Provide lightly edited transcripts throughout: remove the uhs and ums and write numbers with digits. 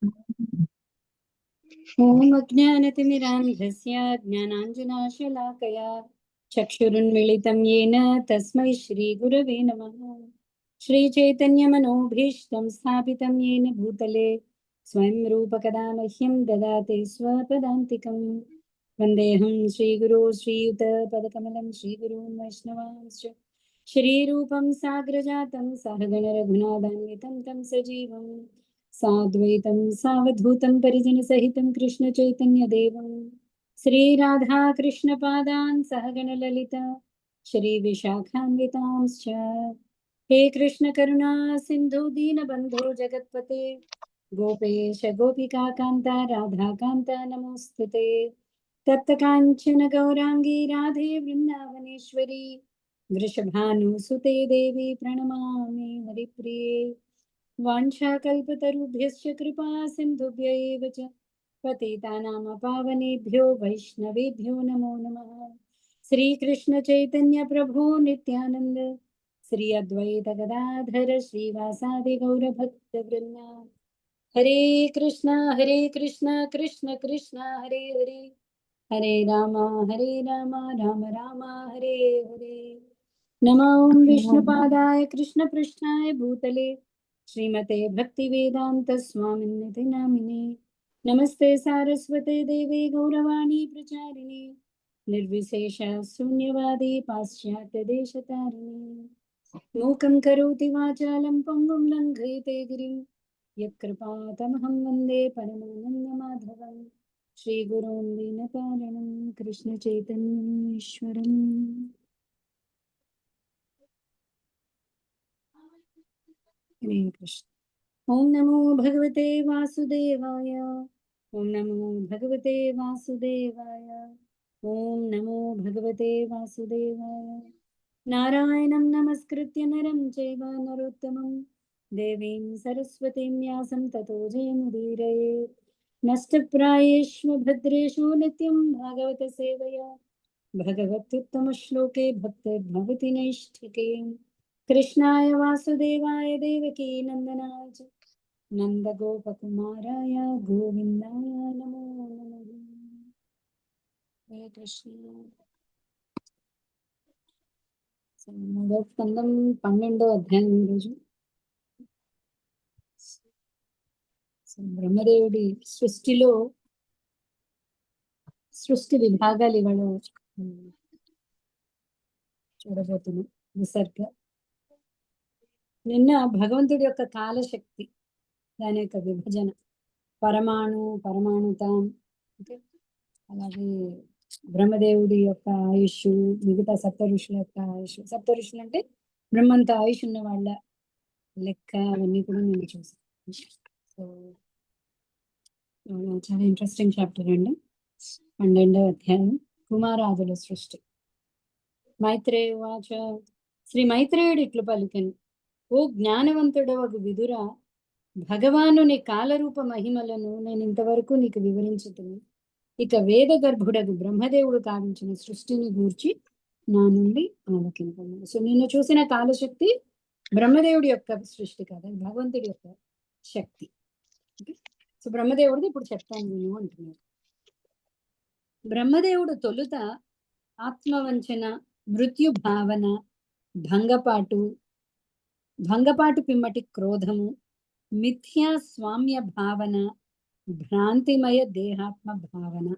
ॐ अज्ञानतिमिरान्धस्य ज्ञानाञ्जनाशलाकया चक्षुरुन्मिलितं येन तस्मै श्रीगुरवे नमः। श्रीचैतन्यमनोभीष्टं स्थापितं येन भूतले स्वयं रूपकदा मह्यं ददाति स्वपदान्तिकं। वन्देऽहं श्रीगुरो श्रीयुतपदकमलं श्रीगुरून् वैष्णवांश्च श्रीरूपं साग्रजातं सहगणरघुनाथान्वितं तं सजीवं साद्वैतं सावधूतं परिजनसहितं कृष्णचैतन्यदेवं श्रीराधाकृष्णपादान् सहगणललिता श्रीविशाखान्वितांश्च। हे कृष्ण करुणा सिन्धु दीनबन्धो जगत्पते गोपेश गोपिकान्ता राधाकान्ता नमोऽस्तुते। तप्तकाञ्चन गौराङ्गी राधे वृन्दावनेश्वरी वृषभानुसुते देवी प्रणमामि हरिप्रिये। वाञ्छाकल्पतरुभ्यश्च कृपा सिन्धुभ्य एव च पतितानां पावनेभ्यो वैष्णवेभ्यो नमो नमः। श्रीकृष्ण चैतन्य प्रभु नित्यानंद श्री अद्वैत गदाधर श्रीवासादि गौरभक्तवृन्द। हरे कृष्णा कृष्ण कृष्ण हरे हरे हरे राम राम राम हरे हरे। नमो विष्णुपादाय कृष्णपृष्ठाय भूतले श्रीमते भक्तिवेदांत स्वामिन्निति नामिने। नमस्ते सारस्वते देवे गौरवाणी प्रचारिणे निर्विशेष शून्यवादी पाश्चात्य देशतारिणे। मूकं करोति वाचालं पङ्गुं लङ्घयते गिरिं यत्कृपातमहं वन्दे परमानन्दमाधवं श्रीगुरुं दीनतारिणं कृष्णचैतन्यम् ईश्वरम्। हरे कृष्ण। ॐ नमो भगवते वासुदेवाय। ॐ नमो भगवते वासुदेवाय। ॐ नमो भगवते वासुदेवाय। नारायणं नमस्कृत्य नरं चैव नरोत्तमं देवीं सरस्वतीं व्यासं ततो जयमुदीरयेत्। नष्टप्रायेषु भद्रेषु नित्यं भागवत सेवया भगवत्युत्तमश्लोके भक्तिर्भवति नैष्ठिके। कृष्णाय वासुदेवाय देवकी नन्दनाय च नन्दगोपकुमाराय गोविन्दाय नमो नमः। हरे कृष्ण। మూడవ స్కందం 12వ అధ్యాయం ఈరోజు. బ్రహ్మదేవుడి సృష్టిలో సృష్టి విభాగాలు ఇవాళ చూడబోతున్నాం. విసర్గ. నిన్న భగవంతుడి యొక్క కాలశక్తి, దాని యొక్క విభజన, పరమాణుతాం, అలాగే బ్రహ్మదేవుడి యొక్క ఆయుష్, మిగతా సప్త ఋషుల యొక్క ఆయుష్. సప్త ఋషులు అంటే బ్రహ్మంత ఆయుష్ ఉన్న వాళ్ళ లెక్క అవన్నీ కూడా నేను చూసాను. సో చాలా ఇంట్రెస్టింగ్ చాప్టర్ అండి. 12వ అధ్యాయం కుమారాదుల సృష్టి. మైత్రేయ వాచ. శ్రీ మైత్రేయుడు ఇట్లు పలికెను: ఓ జ్ఞానవంతుడవగు విదుర, భగవానుని కాలరూప మహిమలను నేను ఇంతవరకు నీకు వివరించుతును. ఇక వేద గర్భుడగు బ్రహ్మదేవుడు కావించిన సృష్టిని గూర్చి నా నుండి ఆలకింపను. సో నిన్ను చూసిన కాలశక్తి బ్రహ్మదేవుడి యొక్క సృష్టి కాదు, భగవంతుడి యొక్క శక్తి. సో బ్రహ్మదేవుడిది ఇప్పుడు చెప్తాను నేను అంటున్నాడు. బ్రహ్మదేవుడు తొలుత ఆత్మవంచన, మృత్యు భావన, భంగపాటు పిమ్మటి క్రోధము, మిథ్యా స్వామ్య భావన, భ్రాంతిమయ దేహాత్మ భావన,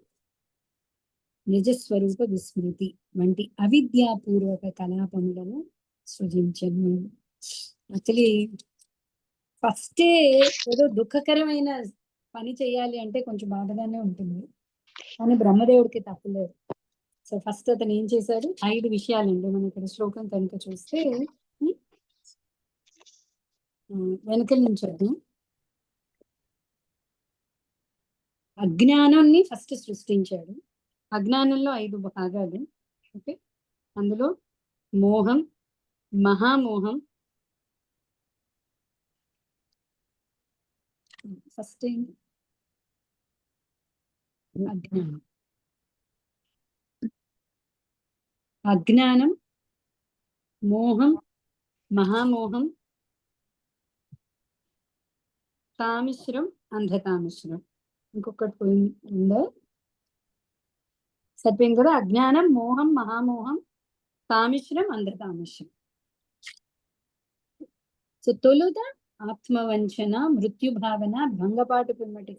నిజస్వరూప విస్మృతి వంటి అవిద్యాపూర్వక కలాపములను సృజించను. యాక్చువల్లీ ఫస్టే ఏదో దుఃఖకరమైన పని చేయాలి అంటే కొంచెం బాధగానే ఉంటుంది, కానీ బ్రహ్మదేవుడికి తప్పలేదు. సో ఫస్ట్ అతను ఏం చేశాడు? 5 విషయాలండి. మనం ఇక్కడ శ్లోకం కనుక చూస్తే వెనకల నుంచి వద్దాం. అజ్ఞానాన్ని ఫస్ట్ సృష్టించాడు. అజ్ఞానంలో 5 భాగాలు. ఓకే, అందులో మోహం, మహామోహం. ఫస్ట్ ఏంటి? అజ్ఞానం, మోహం, మహామోహం, తామిశ్రం అంధతామిశ్రం. ఇంకొకటి పోయిందో సరిపోయింది కదా. అజ్ఞానం, మోహం, మహామోహం, తామిశ్రం, అంధతామిశ్రం. సో తొలుత ఆత్మవంచన, మృత్యు భావన, భంగపాటు పిమ్మటి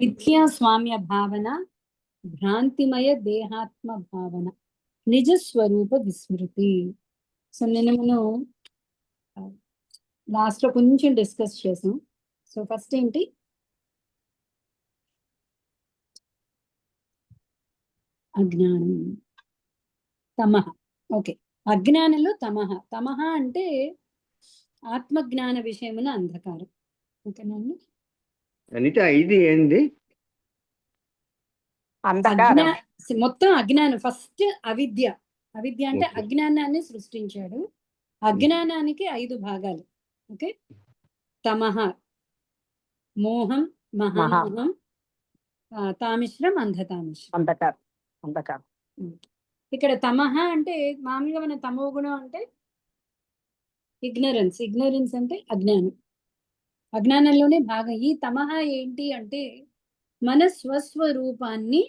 మిథ్యా స్వామ్య భావన, భ్రాంతిమయ దేహాత్మ భావన, నిజ స్వరూప విస్మృతి. సో నేను లాస్ట్ లో కొంచెం డిస్కస్ చేసాం. సో ఫస్ట్ ఏంటి, అజ్ఞానం, తమః. ఓకే, అజ్ఞానంలో తమః. తమః అంటే ఆత్మజ్ఞాన విషయమున అంధకారం. ఓకేనండి. ఇది ఏంది మొత్తం అజ్ఞానం. ఫస్ట్ అవిద్య. అవిద్య అంటే అజ్ఞానాన్ని సృష్టించాడు. అజ్ఞానానికి 5 భాగాలు. ఓకే, తమః మోహం, మహామోహం, తామిశ్రం, అంధతామిశ్రం. ఇక్కడ తమః అంటే మామూలుగా మన తమో గుణం అంటే ఇగ్నరెన్స్. ఇగ్నరెన్స్ అంటే అజ్ఞానం. అజ్ఞానంలోనే భాగం. ఈ తమః ఏంటి అంటే మన స్వస్వరూపాన్ని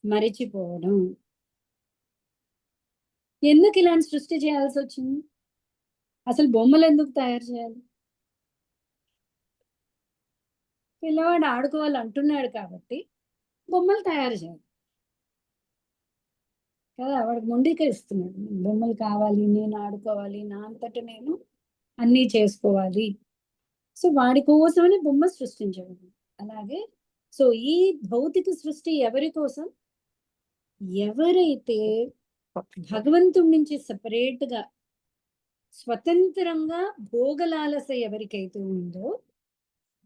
మరిచిపోవడం. ఎందుకు ఇలాంటి సృష్టి చేయాల్సి వచ్చింది? అసలు బొమ్మలు ఎందుకు తయారు చేయాలి? పిల్లవాడు ఆడుకోవాలి అంటున్నాడు కాబట్టి బొమ్మలు తయారు చేయాలి కదా. వాడికి మొండిక ఇస్తున్నాడు, బొమ్మలు కావాలి, నేను ఆడుకోవాలి, నా అంతటా నేను అన్నీ చేసుకోవాలి. సో వాడి కోసమని బొమ్మ సృష్టించబడింది. అలాగే సో ఈ భౌతిక సృష్టి ఎవరి కోసం? ఎవరైతే భగవంతుడి నుంచి సెపరేట్ గా స్వతంత్రంగా భోగలాలస ఎవరికైతే ఉందో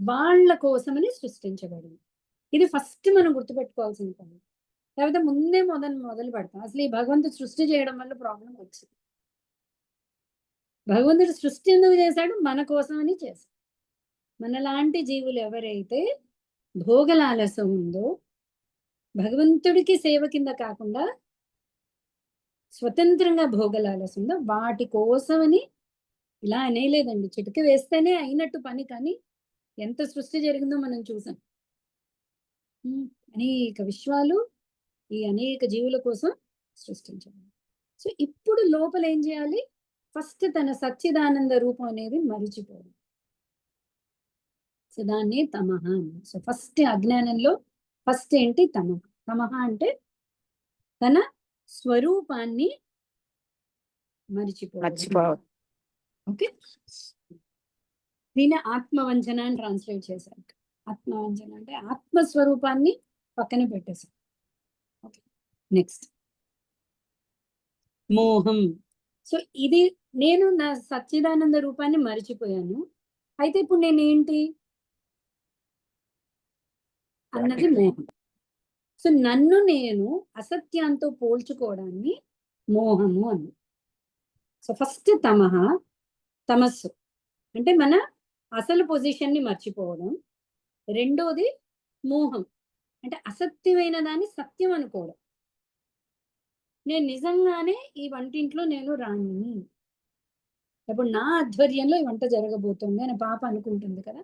వాళ్ళ కోసమని సృష్టించబడింది. ఇది ఫస్ట్ మనం గుర్తుపెట్టుకోవాల్సిన పని. లేకపోతే ముందే మొదలు పెడతాం. అసలు ఈ భగవంతుడు సృష్టి చేయడం వల్ల ప్రాబ్లం వచ్చింది. భగవంతుడు సృష్టి ఎందుకు చేశాడు? మన కోసమని చేశాడు. మనలాంటి జీవులు ఎవరైతే భోగలాలసం ఉందో, భగవంతుడికి సేవ కింద కాకుండా స్వతంత్రంగా భోగలాలసం ఉందో వాటి కోసమని ఇలా అనేలేదండి. చిటిక వేస్తేనే అయినట్టు పని. కానీ ఎంత సృష్టి జరిగిందో మనం చూసాం. అనేక విశ్వాలు ఈ అనేక జీవుల కోసం సృష్టించాలి. సో ఇప్పుడు లోపల ఏం చేయాలి? ఫస్ట్ తన సచ్చిదానంద రూపం అనేది మరిచిపోవడం. సో దాన్ని తమః. సో ఫస్ట్ అజ్ఞానంలో ఫస్ట్ ఏంటి? తమః. తమః అంటే తన స్వరూపాన్ని మరిచిపోవడం. ఓకే, దీన్ని ఆత్మవంచన అని ట్రాన్స్లేట్ చేశారు. ఆత్మవంచన అంటే ఆత్మస్వరూపాన్ని పక్కన పెట్టేశారు. ఓకే, నెక్స్ట్ మోహం. సో ఇది నేను నా సచ్చిదానంద రూపాన్ని మరిచిపోయాను. అయితే ఇప్పుడు నేనేంటి అన్నది మోహం. సో నన్ను నేను అసత్యంతో పోల్చుకోవడాన్ని మోహము అని. సో ఫస్ట్ తమః, తమస్సు అంటే మన అసలు పొజిషన్ని మర్చిపోవడం. రెండోది మోహం అంటే అసత్యమైన దాన్ని సత్యం అనుకోవడం. నేను నిజంగానే ఈ వంటింట్లో నేను రాణిని, ఇప్పుడు నా ఆధ్వర్యంలో ఈ వంట జరగబోతుంది అని పాప అనుకుంటుంది కదా.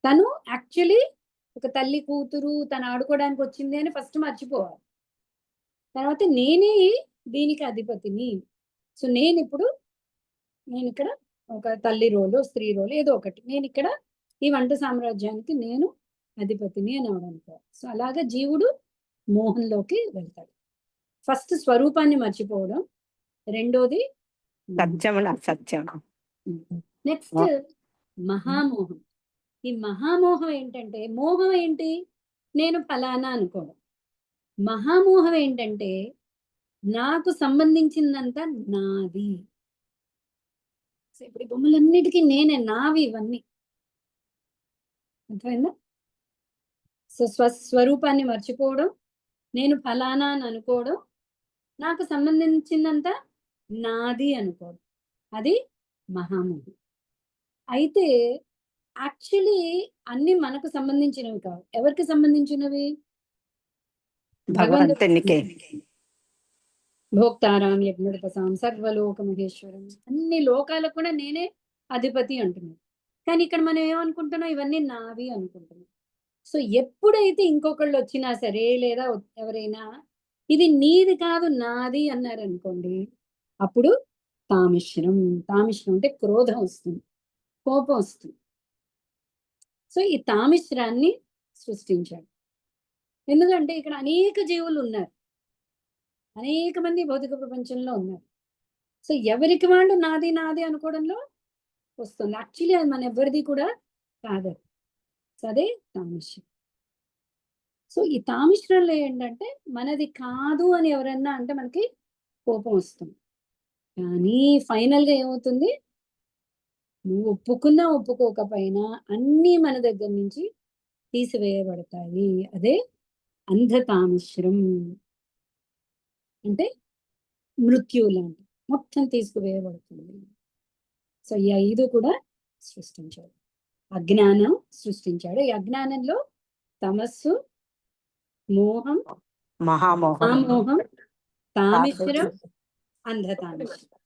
తను యాక్చువల్లీ ఒక తల్లి కూతురు తను ఆడుకోవడానికి వచ్చింది అని ఫస్ట్ మర్చిపోవాలి. తర్వాత నేనే దీనికి అధిపతిని. సో నేను ఇక్కడ ఒక తల్లి రోలు, స్త్రీ రోలు, ఏదో ఒకటి, నేను ఇక్కడ ఈ వంట సామ్రాజ్యానికి నేను అధిపతిని అని అవడానికి. సో అలాగా జీవుడు మోహంలోకి వెళ్తాడు. ఫస్ట్ స్వరూపాన్ని మర్చిపోవడం, రెండోది సత్యం. నెక్స్ట్ మహామోహం. ఈ మహామోహం ఏంటంటే, మోహం ఏంటి? నేను ఫలానా అనుకోవడం. మహామోహం ఏంటంటే నాకు సంబంధించిందంతా నాది. సో ఇప్పుడు బొమ్మలన్నిటికీ నేనే, నావి ఇవన్నీ. అర్థమైందా? సో స్వరూపాన్ని మర్చిపోవడం, నేను ఫలానా అని అనుకోవడం, నాకు సంబంధించిందంతా నాది అనుకోవడం, అది మహామోహం. అయితే యాక్చువల్లీ అన్ని మనకు సంబంధించినవి కావు. ఎవరికి సంబంధించినవి? భగవంతునికి. భోక్తారాం యజ్ఞోపసాం సర్వలోక మహేశ్వరం. అన్ని లోకాలకు కూడా నేనే అధిపతి అంటున్నాను. కానీ ఇక్కడ మనం ఏమనుకుంటున్నాం, ఇవన్నీ నావి అనుకుంటున్నాం. సో ఎప్పుడైతే ఇంకొకళ్ళు వచ్చినా సరే, లేదా ఎవరైనా ఇది నీది కాదు నాది అన్నారనుకోండి, అప్పుడు తామిశ్రం. తామిశ్రం అంటే క్రోధం వస్తుంది, కోపం వస్తుంది. సో ఈ తామిశ్రాన్ని సృష్టించాడు. ఎందుకంటే ఇక్కడ అనేక జీవులు ఉన్నారు, అనేక మంది భౌతిక ప్రపంచంలో ఉన్నారు. సో ఎవరికి వాళ్ళు నాది నాది అనుకోవడంలో వస్తుంది. యాక్చువల్లీ అది మన ఎవరిది కూడా కాదు. సో అదే తామిశ్రం. సో ఈ తామిశ్రంలో ఏంటంటే మనది కాదు అని ఎవరన్నా అంటే మనకి కోపం వస్తుంది. కానీ ఫైనల్ గా ఏమవుతుంది, నువ్వు ఒప్పుకున్నా ఒప్పుకోకపోయినా అన్నీ మన దగ్గర నుంచి తీసివేయబడతాయి. అదే అంధతామిశ్రం అంటే మృత్యువు లాంటి మొత్తం తీసుకువేయబడుతుంది. సో ఈ 5 కూడా సృష్టించాడు. అజ్ఞానం సృష్టించాడు. ఈ అజ్ఞానంలో తమస్సు, మోహం, మహామోహం, ఆమోహం, తామిశ్రం, అంధతామిశ్రం,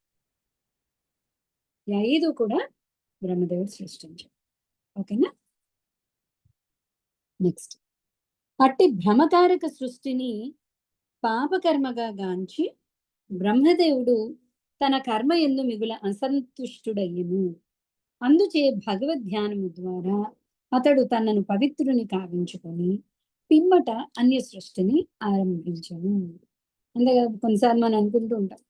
ఈ 5 కూడా బ్రహ్మదేవుడు సృష్టించాడు. ఓకేనా? నెక్స్ట్, అట్టి భ్రమకారక సృష్టిని పాపకర్మగా గాంచి బ్రహ్మదేవుడు తన కర్మ ఎందు మిగుల అసంతుష్టుడయ్యను. అందుచే భగవద్ధ్యానము ద్వారా అతడు తనను పవిత్రుని కావించుకొని పిమ్మట అన్య సృష్టిని ఆరంభించను. అంతే కదా, కొన్నిసార్లు మనం అనుకుంటూ ఉంటాం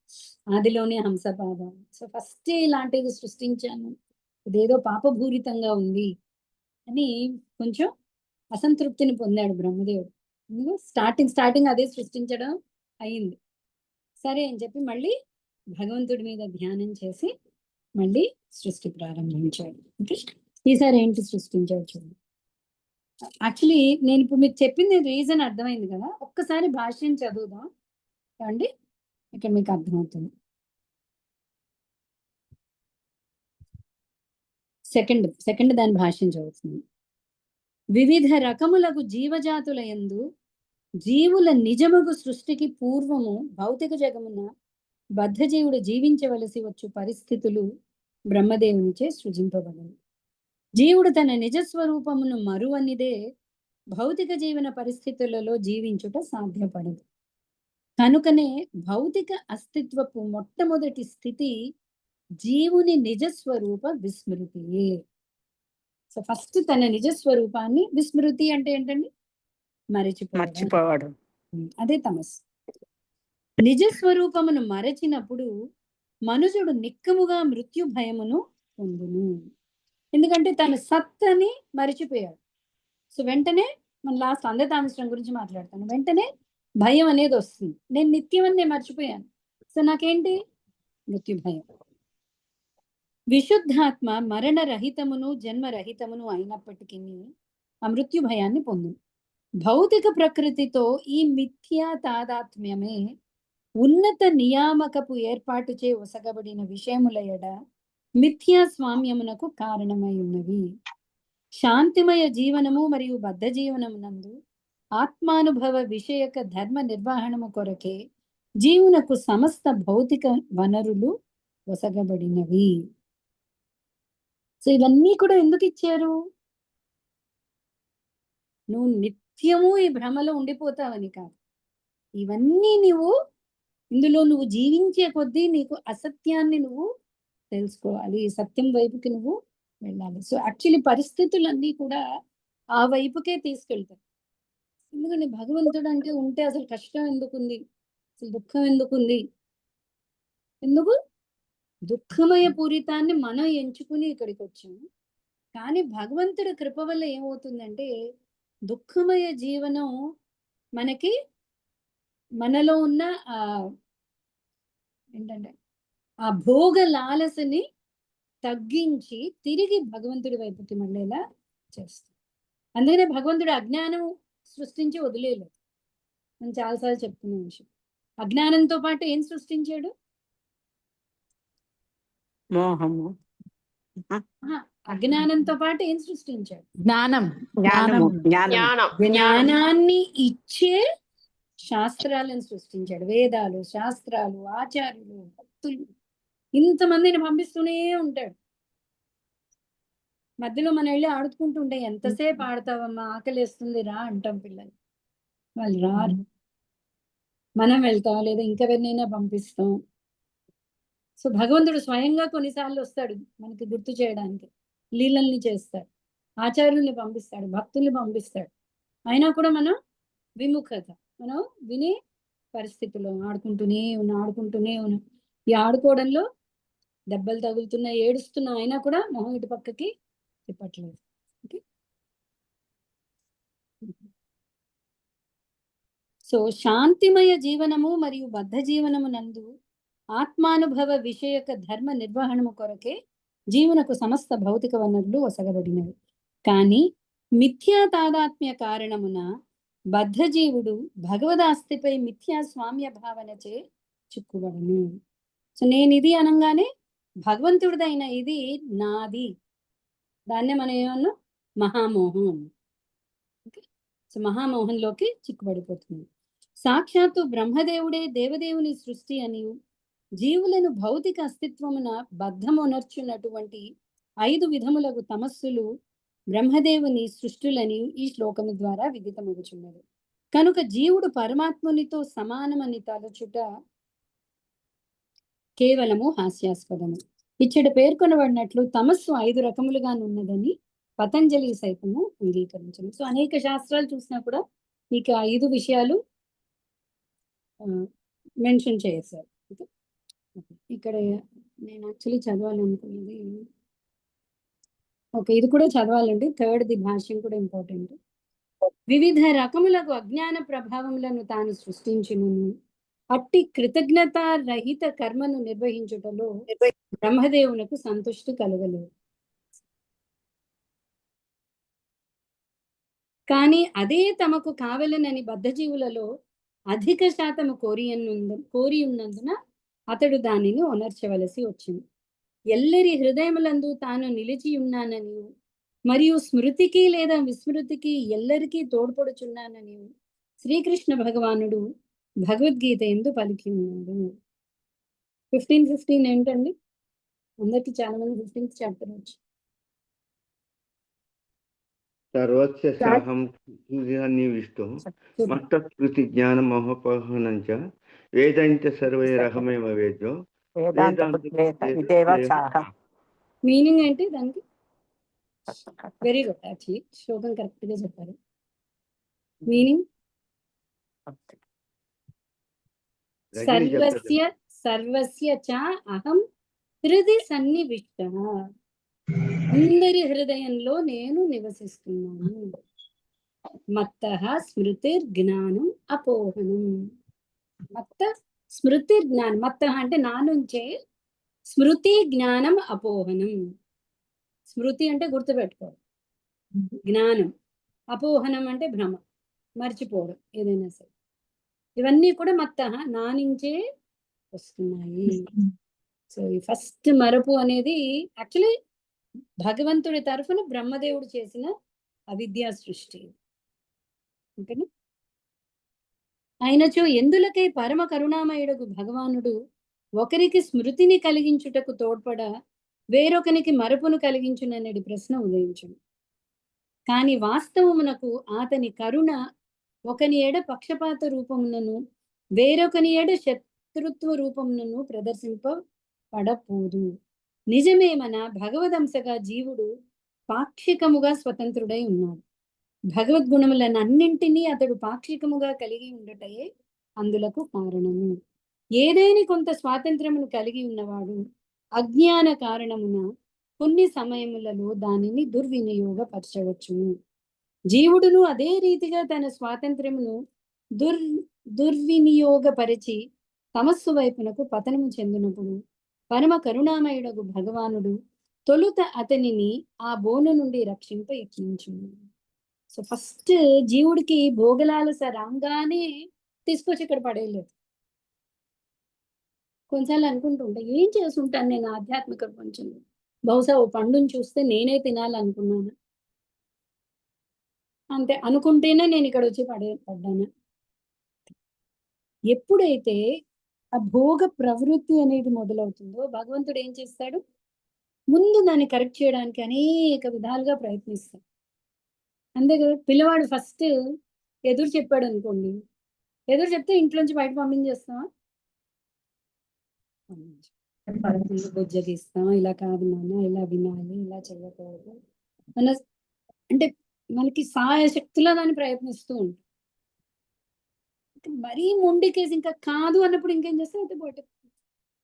ఆదిలోనే హంసపాదం. సో ఫస్ట్ ఇలాంటిది సృష్టించాను, ఇదేదో పాపభూరితంగా ఉంది అని కొంచెం అసంతృప్తిని పొందాడు బ్రహ్మదేవుడు. స్టార్టింగ్ అదే సృష్టించడం అయింది. సరే అని చెప్పి మళ్ళీ భగవంతుడి మీద ధ్యానం చేసి మళ్ళీ సృష్టి ప్రారంభించాడు. ఓకే, ఈసారి ఏంటి సృష్టించాడు చూడండి. యాక్చువల్లీ నేను ఇప్పుడు మీకు చెప్పింది రీజన్ అర్థమైంది కదా, ఒక్కసారి భాష్యం చదువుదాం అండి, ఇక్కడ మీకు అర్థమవుతుంది. సెకండ్ దాని భాష్యం చదువుతుంది. వివిధ రకములకు జీవజాతుల యందు జీవుల నిజముగు సృష్టికి పూర్వము భౌతిక జగమున బద్ధజీవుడు జీవించవలసి వచ్చు పరిస్థితులు బ్రహ్మదేవునిచే సృజింపబడను. జీవుడు తన నిజస్వరూపమును మరువనిదే భౌతిక జీవన పరిస్థితులలో జీవించుట సాధ్యపడదు. కనుకనే భౌతిక అస్తిత్వపు మొట్టమొదటి స్థితి జీవుని నిజస్వరూప విస్మృతియే. సో ఫస్ట్ తన నిజస్వరూపాన్ని, విస్మృతి అంటే ఏంటండి, మరిచిపోవడం. అదే తమస్సు. నిజస్వరూపమును మరచినప్పుడు మనుషుడు నిక్కముగా మృత్యు భయమును పొందును. ఎందుకంటే తన సత్తని మరిచిపోయాడు. సో వెంటనే మన లాస్ట్ అంధతామిశ్రం గురించి మాట్లాడతాను, వెంటనే భయం అనేది వస్తుంది. నేను నిత్యం అని నేను మర్చిపోయాను, సో నాకేంటి, మృత్యు భయం. విశుద్ధాత్మ మరణరహితమును జన్మరహితమును అయినప్పటికీ ఆ మృత్యు భయాన్ని పొందు. భౌతిక ప్రకృతితో ఈ మిథ్యా తాదాత్మ్యమే ఉన్నత నియామకపు ఏర్పాటుచే ఒసగబడిన విషయముల ఎడ మిథ్యా స్వామ్యమునకు కారణమై ఉన్నవి. శాంతిమయ జీవనము మరియు బద్ధ జీవనమునందు ఆత్మానుభవ విషయక ధర్మ నిర్వహణము కొరకే జీవునకు సమస్త భౌతిక వనరులు ఒసగబడినవి. సో ఇవన్నీ కూడా ఎందుకు ఇచ్చారు, నువ్వు నిత్యము ఈ భ్రమలో ఉండిపోతావని కాదు. ఇవన్నీ ఇందులో నువ్వు జీవించే కొద్దీ నీకు అసత్యాన్ని నువ్వు తెలుసుకోవాలి, సత్యం వైపుకి నువ్వు వెళ్ళాలి. సో యాక్చువల్లీ పరిస్థితులన్నీ కూడా ఆ వైపుకే తీసుకెళ్తాయి. ఎందుకంటే భగవంతుడు అంటే ఉంటే అసలు కష్టం ఎందుకుంది, అసలు దుఃఖం ఎందుకుంది, ఎందుకు దుఃఖమయ పూరితాన్ని మనం ఎంచుకుని ఇక్కడికి వచ్చాము. కానీ భగవంతుడి కృప వల్ల ఏమవుతుందంటే దుఃఖమయ జీవనం మనకి, మనలో ఉన్న ఏంటంటే ఆ భోగ లాలసని తగ్గించి తిరిగి భగవంతుడి వైపుకి మళ్ళేలా చేస్తాం. అందుకనే భగవంతుడు అజ్ఞానం సృష్టించి వదిలేయలేదు. నేను చాలాసార్లు చెప్తున్న విషయం. అజ్ఞానంతో పాటు ఏం సృష్టించాడు, మోహము. అజ్ఞానంతో పాటు ఏం సృష్టించాడు, జ్ఞానాన్ని ఇచ్చే శాస్త్రాలను సృష్టించాడు. వేదాలు, శాస్త్రాలు, ఆచార్యులు, భక్తులు, ఇంతమందిని పంపిస్తూనే ఉంటాడు. మధ్యలో మనం వెళ్ళి ఆడుకుంటుంటే ఎంతసేపు ఆడతావమ్మా, ఆకలేస్తుంది రా అంటాం పిల్లలు. వాళ్ళు రారు. మనం వెళ్తాం, లేదా ఇంకెవరినైనా పంపిస్తాం. సో భగవంతుడు స్వయంగా కొన్నిసార్లు వస్తాడు మనకి గుర్తు చేయడానికి, లీలల్ని చేస్తాడు, ఆచార్యుల్ని పంపిస్తాడు, భక్తుల్ని పంపిస్తాడు. అయినా కూడా మనం విముఖత, మనం వినే పరిస్థితుల్లో ఆడుకుంటూనే ఉన్నాం. ఈ ఆడుకోవడంలో దెబ్బలు తగులుతున్నా, ఏడుస్తున్నా, అయినా కూడా మొహం ఇటు పక్కకి తిప్పట్లేదు. ఓకే, సో శాంతిమయ జీవనము మరియు బద్ధ జీవనము నందు ఆత్మానుభవ విషయక ధర్మ నిర్వహణము కొరకే జీవనకు సమస్త భౌతిక వనరులు ఒసగబడినవి. కానీ మిథ్యా తాదాత్మ్య కారణమున బద్ధజీవుడు భగవదాస్తిపై మిథ్యా స్వామ్య భావనచే చిక్కుబడును. సో నేను ఇది అనగానే భగవంతుడిదైన ఇది నాది, దాన్నే మనం ఏమన్నా మహామోహం. Okay, so మహామోహంలోకి చిక్కుబడిపోతుంది. సాక్షాత్తు బ్రహ్మదేవుడే దేవదేవుని సృష్టి అని, జీవులను భౌతిక అస్తిత్వమున బద్ధమునర్చున్నటువంటి 5 విధములకు తమస్సులు బ్రహ్మదేవుని సృష్టులని ఈ శ్లోకము ద్వారా విదితమగుచున్నది. కనుక జీవుడు పరమాత్మునితో సమానమని తలచుట కేవలము హాస్యాస్పదము. ఇచ్చట పేర్కొనబడినట్లు తమస్సు 5 రకములుగా ఉన్నదని పతంజలి సైతము అంగీకరించను. సో అనేక శాస్త్రాలు చూసినా కూడా మీకు 5 విషయాలు మెన్షన్ చేశారు. ఇక్కడ నేను యాక్చువల్లీ చదవాలనుకున్నది, ఓకే ఇది కూడా చదవాలండి, థర్డ్ది భాష్యం కూడా ఇంపార్టెంట్. వివిధ రకములకు అజ్ఞాన ప్రభావములను తాను సృష్టించును, అట్టి కృతజ్ఞత రహిత కర్మను నిర్వహించుటలో బ్రహ్మదేవునకు సంతుష్టి కలగలేదు. కానీ అదే తమకు కావలనని బద్ధజీవులలో అధిక శాతము కోరి ఉన్నందున అతడు దానిని ఒనర్చవలసి వచ్చింది. ఎల్లరి హృదయములందు తాను నిలిచి ఉన్నానని మరియు స్మృతికి లేదా విస్మృతికి ఎల్లరికీ తోడ్పడుచున్నానని శ్రీకృష్ణ భగవానుడు భగవద్గీత ఎందు పలికి ఉన్నాడు. 15:15 ఏంటండి? అందరికి చాలా మంది 15th చాప్టర్ వచ్చు. సర్వస్య సాహం నివిష్టో మత్తస్మృతి జ్ఞాన మహోపహనంచ వేదాంత సర్వైరహమేవ వేద్యో మీనింగ్ ఏంటి దానికి? వెరీ గుడ్, యాక్చువల్లీ శ్లోకం కరెక్ట్ గా చెప్పారు. మీనింగ్ సర్వస్య సర్వస్య చ అహం హృది సన్నివిష్ట, అందరి హృదయంలో నేను నివసిస్తున్నాను. మత్తః స్మృతిర్ జ్ఞానం అపోహనం. మత్త స్మృతి జ్ఞానం, మత్తః అంటే నా నుంచే, స్మృతి జ్ఞానం అపోహనం. స్మృతి అంటే గుర్తుపెట్టుకోవడం, జ్ఞానం, అపోహనం అంటే భ్రమ, మర్చిపోవడం ఏదైనా సరే. ఇవన్నీ కూడా మత్తః నా నుంచే వస్తున్నాయి. సో ఈ ఫస్ట్ మరపు అనేది యాక్చువల్లీ భగవంతుడి తరఫున బ్రహ్మదేవుడు చేసిన అవిద్యా సృష్టి. ఓకేనా? అయినచో ఎందులకై పరమ కరుణామయుడకు భగవానుడు ఒకరికి స్మృతిని కలిగించుటకు తోడ్పడ వేరొకనికి మరపును కలిగించుననేది ప్రశ్న ఉదయించును. కానీ వాస్తవమునకు అతని కరుణ ఒకని ఏడ పక్షపాత రూపమునను వేరొకని ఏడ శత్రుత్వ రూపమునను ప్రదర్శింపబడపోదు. నిజమేమన భగవదంశగా జీవుడు పాక్షికముగా స్వతంత్రుడై ఉన్నాడు. భగవద్గుణములనన్నింటినీ అతడు పాక్షికముగా కలిగి ఉండటయే అందులకు కారణము. ఏదేని కొంత స్వాతంత్రమును కలిగి ఉన్నవాడు అజ్ఞాన కారణమున కొన్ని సమయములలో దానిని దుర్వినియోగపరచవచ్చును. జీవుడును అదే రీతిగా తన స్వాతంత్రమును దుర్వినియోగపరిచి తమస్సు వైపునకు పతనము చెందినప్పుడు పరమ కరుణామయుడగు భగవానుడు తొలుత అతనిని ఆ బోను నుండి రక్షింప యత్నించును. సో ఫస్ట్ జీవుడికి భోగలాలస రాగానే తీసుకొచ్చి ఇక్కడ పడేయలేదు. కొన్నిసార్లు అనుకుంటుంటా, ఏం చేసుంటాను నేను ఆధ్యాత్మిక ప్రపంచంలో, బహుశా ఓ పండుని చూస్తే నేనే తినాలనుకున్నాను, అంతే అనుకుంటేనే నేను ఇక్కడ వచ్చి పడ్డాను. ఎప్పుడైతే ఆ భోగ ప్రవృత్తి అనేది మొదలవుతుందో భగవంతుడు ఏం చేస్తాడు? ముందు దాన్ని కరెక్ట్ చేయడానికి అనేక విధాలుగా ప్రయత్నిస్తాం. అంతే కదా, పిల్లవాడు ఫస్ట్ ఎదురు చెప్పాడు అనుకోండి, ఎదురు చెప్తే ఇంట్లోంచి బయట పంపించేస్తామా? బుజ్జగిస్తాం, ఇలా కాదు నాన్న, ఇలా వినాలి, ఇలా చేయకూడదు మన, అంటే మనకి సాయశక్తిలో దాన్ని ప్రయత్నిస్తూ ఉంటాం. మరీ మొండికేసి ఇంకా కాదు అన్నప్పుడు ఇంకేం చేస్తాం, అయితే బయటకు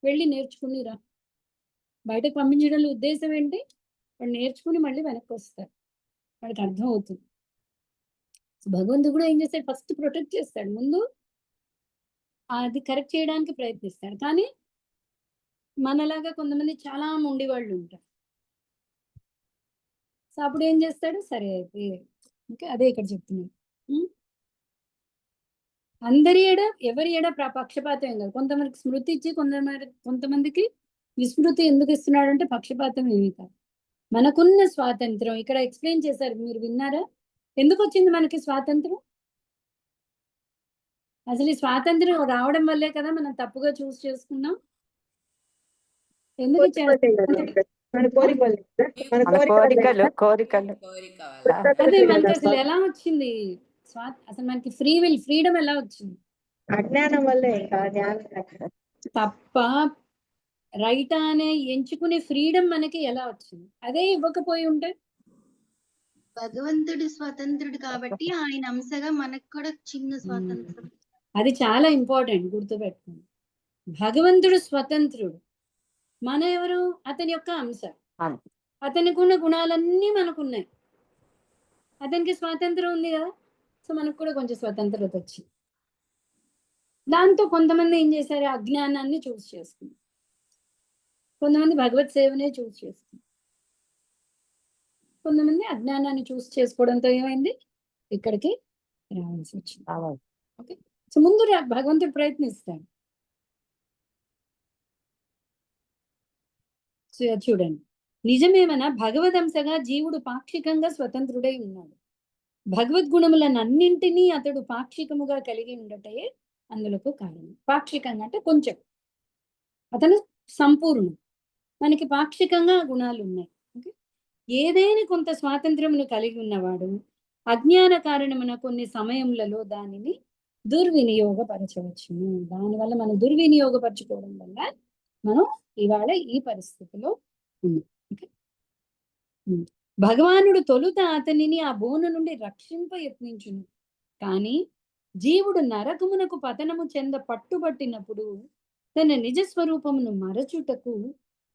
వెళ్ళి నేర్చుకునిరా. బయటకు పంపించడంలో ఉద్దేశం ఏంటి, వాడు నేర్చుకుని మళ్ళీ వెనక్కి వస్తాడు, వాడికి అర్థం అవుతుంది. భగవంతుడు కూడా ఏం చేస్తాడు, ఫస్ట్ ప్రొటెక్ట్ చేస్తాడు, ముందు అది కరెక్ట్ చేయడానికి ప్రయత్నిస్తాడు. కానీ మనలాగా కొంతమంది చాలా మొండి వాళ్ళు ఉంటారు. సో అప్పుడు ఏం చేస్తాడు, సరే అయితే ఓకే, అదే ఇక్కడ చెప్తున్నాడు. అందరి ఎడ ఎవరి ఎడ పక్షపాతం ఏం కాదు. కొంతమందికి స్మృతి ఇచ్చి కొంతమందికి విస్మృతి ఎందుకు ఇస్తున్నాడు అంటే పక్షపాతం ఏమీ కాదు. మనకున్న స్వాతంత్రం ఇక్కడ ఎక్స్ప్లెయిన్ చేశారు, మీరు విన్నారా? ఎందుకు వచ్చింది మనకి స్వాతంత్రం? అసలు ఈ స్వాతంత్రం రావడం వల్లే కదా మనం తప్పుగా చూస్ చేసుకున్నాం. ఎందుకు మన కోరికలు అదే మనకి అసలు ఎలా వచ్చింది అసలు మనకి ఫ్రీడమ్ ఎలా వచ్చింది? అజ్ఞానం వల్లే. తప్ప రైట్ అనే ఎంచుకునే ఫ్రీడమ్ మనకి ఎలా వచ్చింది? అదే ఇవ్వకపోయి ఉంటే, భగవంతుడు స్వతంత్రుడు కాబట్టి ఆయన అంశగా మనకు కూడా చిన్న స్వాతంత్రం. అది చాలా ఇంపార్టెంట్, గుర్తుపెట్టుకోండి. భగవంతుడు స్వతంత్రుడు, మన ఎవరు? అతని యొక్క అంశ. అతనికి ఉన్న గుణాలన్నీ మనకున్నాయి, అతనికి స్వాతంత్రం ఉంది కదా. సో మనకు కూడా కొంచెం స్వతంత్రత వచ్చింది. దాంతో కొంతమంది ఏం చేశారు, అజ్ఞానాన్ని చూస్ చేసుకున్నారు, కొంతమంది భగవత్ సేవనే చూస్ చేసుకున్నారు, కొంతమంది అజ్ఞానాన్ని చూస్ చేసుకోవడంతో ఏమైంది, ఇక్కడికి రావాల్సి వచ్చింది. ఓకే, సో ముందు భగవంతుడు ప్రయత్నిస్తాడు. చూడండి, నిజమేమన్నా భగవదంశగా జీవుడు పాక్షికంగా స్వతంత్రుడై ఉన్నాడు. భగవద్గుణములనన్నింటినీ అతడు పాక్షికముగా కలిగి ఉండటే అందులకు కారణం. పాక్షికంగా అంటే కొంచెం, అతను సంపూర్ణం, మనకి పాక్షికంగా గుణాలు ఉన్నాయి. ఓకే, ఏదైనా కొంత స్వాతంత్రమును కలిగి ఉన్నవాడు అజ్ఞాన కారణమున కొన్ని సమయములలో దానిని దుర్వినియోగపరచవచ్చును. దానివల్ల మనం దుర్వినియోగపరచుకోవడం వల్ల మనం ఇవాళ ఈ పరిస్థితిలో ఉన్నాం. ఓకే, భగవానుడు తొలుత అతనిని ఆ బోను నుండి రక్షింప యత్నించును, కానీ జీవుడు నరకమునకు పతనము చెంద పట్టుబట్టినప్పుడు తన నిజ స్వరూపమును మరచుటకు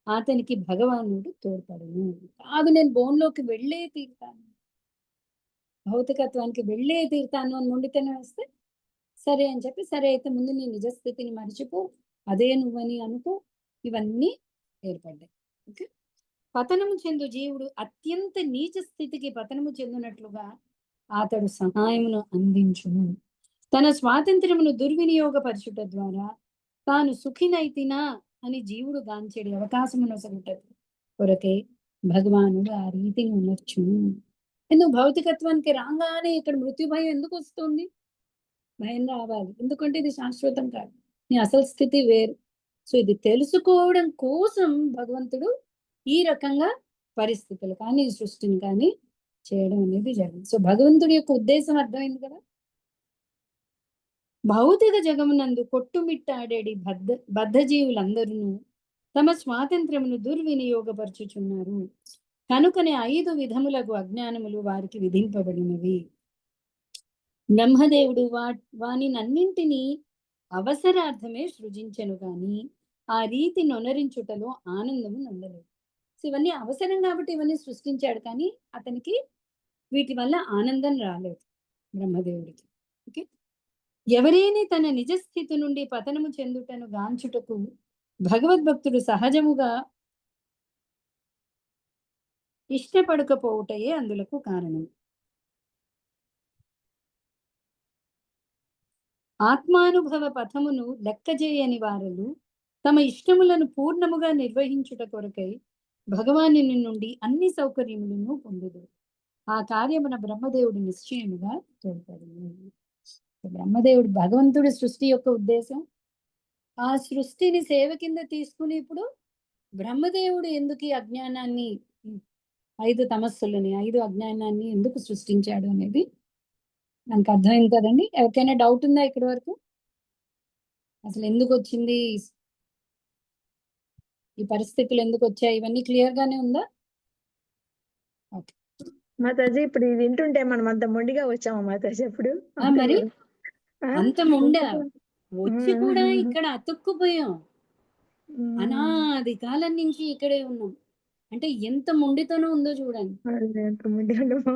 అతనికి భగవానుడు తోడ్పడును. కాదు నేను బోన్లోకి వెళ్ళే తీరుతాను, భౌతికత్వానికి వెళ్ళే తీరుతాను అని మొండితనం వేస్తే, సరే అని చెప్పి, సరే అయితే ముందు నీ నిజస్థితిని మర్చిపో, అదే నువ్వని అనుకో, ఇవన్నీ ఏర్పడ్డాయి. ఓకే, పతనము చెందు జీవుడు అత్యంత నీచ స్థితికి పతనము చెందినట్లుగా అతడు సహాయమును అందించును. తన స్వాతంత్ర్యమును దుర్వినియోగపరచుట ద్వారా తాను సుఖినైతినా అని జీవుడు గాంచెడి అవకాశమును సరుటది కొరకే భగవానుడు ఆ రీతిని ఉండొచ్చును. ఎందుకు భౌతికత్వానికి రాగానే ఇక్కడ మృత్యు భయం ఎందుకు వస్తుంది? భయం రావాలి, ఎందుకంటే ఇది శాశ్వతం కాదు, నీ అసలు స్థితి వేరు. సో ఇది తెలుసుకోవడం కోసం భగవంతుడు ఈ రకంగా పరిస్థితులు కానీ సృష్టిని కానీ చేయడం అనేది జరిగింది. సో భగవంతుడి యొక్క ఉద్దేశం అర్థమైంది కదా. భౌతిక జగమునందు కొట్టుమిట్టాడేడి బద్ధజీవులందరూ తమ స్వాతంత్రమును దుర్వినియోగపరచుచున్నారు, కనుకనే 5 విధములకు అజ్ఞానములు వారికి విధింపబడినవి. బ్రహ్మదేవుడు వానినన్నింటినీ అవసరార్థమే సృజించెను గాని ఆ రీతి నొనరించుటలో ఆనందము నందలేదు. సో ఇవన్నీ అవసరం కాబట్టి ఇవన్నీ సృష్టించాడు, కానీ అతనికి వీటి వల్ల ఆనందం రాలేదు బ్రహ్మదేవుడికి. ఓకే, ఎవరైనా తన నిజస్థితి నుండి పతనము చెందుటను గాంచుటకు భగవద్భక్తుడు సహజముగా ఇష్టపడకపోవటయే అందులకు కారణం. ఆత్మానుభవ పథమును లెక్కజేయని వారలు తమ ఇష్టములను పూర్ణముగా నిర్వహించుట కొరకై భగవాని నుండి అన్ని సౌకర్యములను పొందుదు. ఆ కార్యమున బ్రహ్మదేవుడు నిశ్చయముగా తోడ్పడింది. బ్రహ్మదేవుడు భగవంతుడి సృష్టి యొక్క ఉద్దేశం, ఆ సృష్టిని సేవ కింద తీసుకుని ఇప్పుడు బ్రహ్మదేవుడు ఎందుకు ఈ అజ్ఞానాన్ని, 5 తమస్సులని, 5 అజ్ఞానాన్ని ఎందుకు సృష్టించాడు అనేది మనకు అర్థమైంది కదండి. ఎవరికైనా డౌట్ ఉందా ఇక్కడి వరకు? అసలు ఎందుకు వచ్చింది ఈ పరిస్థితులు, ఎందుకు వచ్చాయి, ఇవన్నీ క్లియర్ గానే ఉందా? ఓకే. మాతాజీ ఇప్పుడు ఇది వింటుంటే మనం అంత మొండిగా వచ్చామా మాతాజీ అప్పుడు? అంతే మరి కదా? ఆ? అంత ముండా వచ్చి కూడా ఇక్కడ అతుక్కుపోయాం. అనాది కాలం నుంచి ఇక్కడే ఉన్నాం. అంటే ఎంత మొండితనం ఉందో చూడండి. అదే, అంత మొండిగా ఉన్నామా?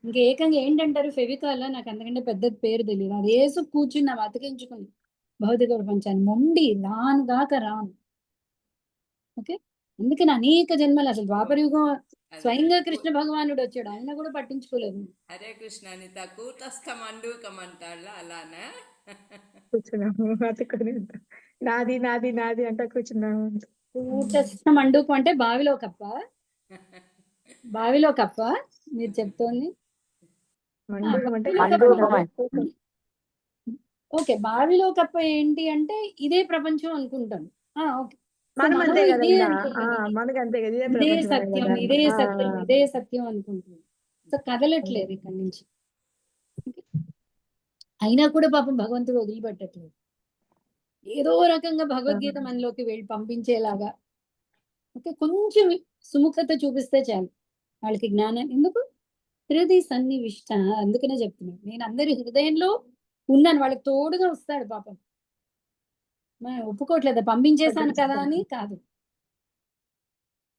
ఇంకా ఏకంగా ఏంటంటారు, ఫెవికాల్, నాకు అంతకంటే పెద్ద పేరు తెలియదు, అది వేసి కూర్చున్నాం అతికించుకుని భౌతిక ప్రపంచాన్ని. మొండి రాను దాకా రాను. ఓకే, అందుకని అనేక జన్మలు, అసలు ద్వాపరయుగం స్వయంగా కృష్ణ భగవానుడు వచ్చాడు, ఆయన కూడా పట్టించుకోలేదు. హరే కృష్ణ అనిత కూటస్థ మండూకం అంటాళ్ళ అలానే కూర్చున్నాము అతుకొని. నాది నాది నాది అంటా కూర్చున్నాము. కూటస్థ మండూకం అంటే బావిలో కప్ప, బావిలో కప్ప మీరు చెప్తోంది. మండూకం అంటే మండూకమే. ఓకే, బావిలో కప్ప ఏంటి అంటే ఇదే ప్రపంచం అనుకుంటాం. ఓకే, సో మనం మనం అంతే కదా ఇదే ఇంకా. అనుకుంటాం. మనకి అంతే కదా, ఇదే ఇదే ప్రపంచమే సత్యం, కదా. ఇదే సత్యం, ఇదే సత్యం అనుకుంటున్నాం. సో కదలట్లేదు ఇక్కడి నుంచి. అయినా కూడా పాపం భగవంతుడు వదిలిపెట్టట్లేదు. ఏదో రకంగా భగవద్గీత మనలోకి వెళ్ళి పంపించేలాగా, ఓకే, కొంచెం సుముఖత చూపిస్తే చాలు వాళ్ళకి జ్ఞానం. ఎందుకు? హృదయ సన్నివిష్ట, అందుకనే చెప్తున్నాను, నేను అందరి హృదయంలో ఉన్నాను, వాళ్ళకి తోడుగా వస్తాడు పాపం. మనం ఒప్పుకోవట్లేదు పంపించేశాను కదా అని కాదు,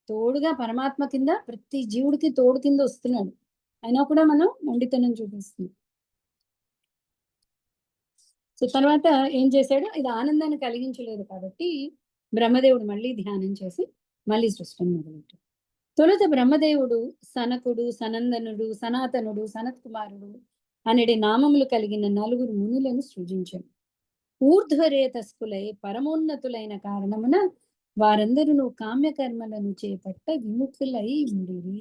తోడుగా పరమాత్మ కింద ప్రతి జీవుడికి తోడు కింద వస్తున్నాడు. అయినా కూడా మనం మొండితనం చూపిస్తున్నాం. సో తర్వాత ఏం చేశాడు, ఇది ఆనందాన్ని కలిగించలేదు కాబట్టి బ్రహ్మదేవుడు మళ్ళీ ధ్యానం చేసి మళ్ళీ సృష్టిని మొదలెట్టాడు. తొలుత బ్రహ్మదేవుడు సనకుడు, సనందనుడు, సనాతనుడు, సనత్ కుమారుడు అనడి నామములు కలిగిన 4 మునులను సృజించాడు. ఊర్ధ్వరేతస్కులై పరమోన్నతులైన కారణమున వారందరూ కామ్యకర్మలను చేపట్ట విముఖులై ఉండిరి.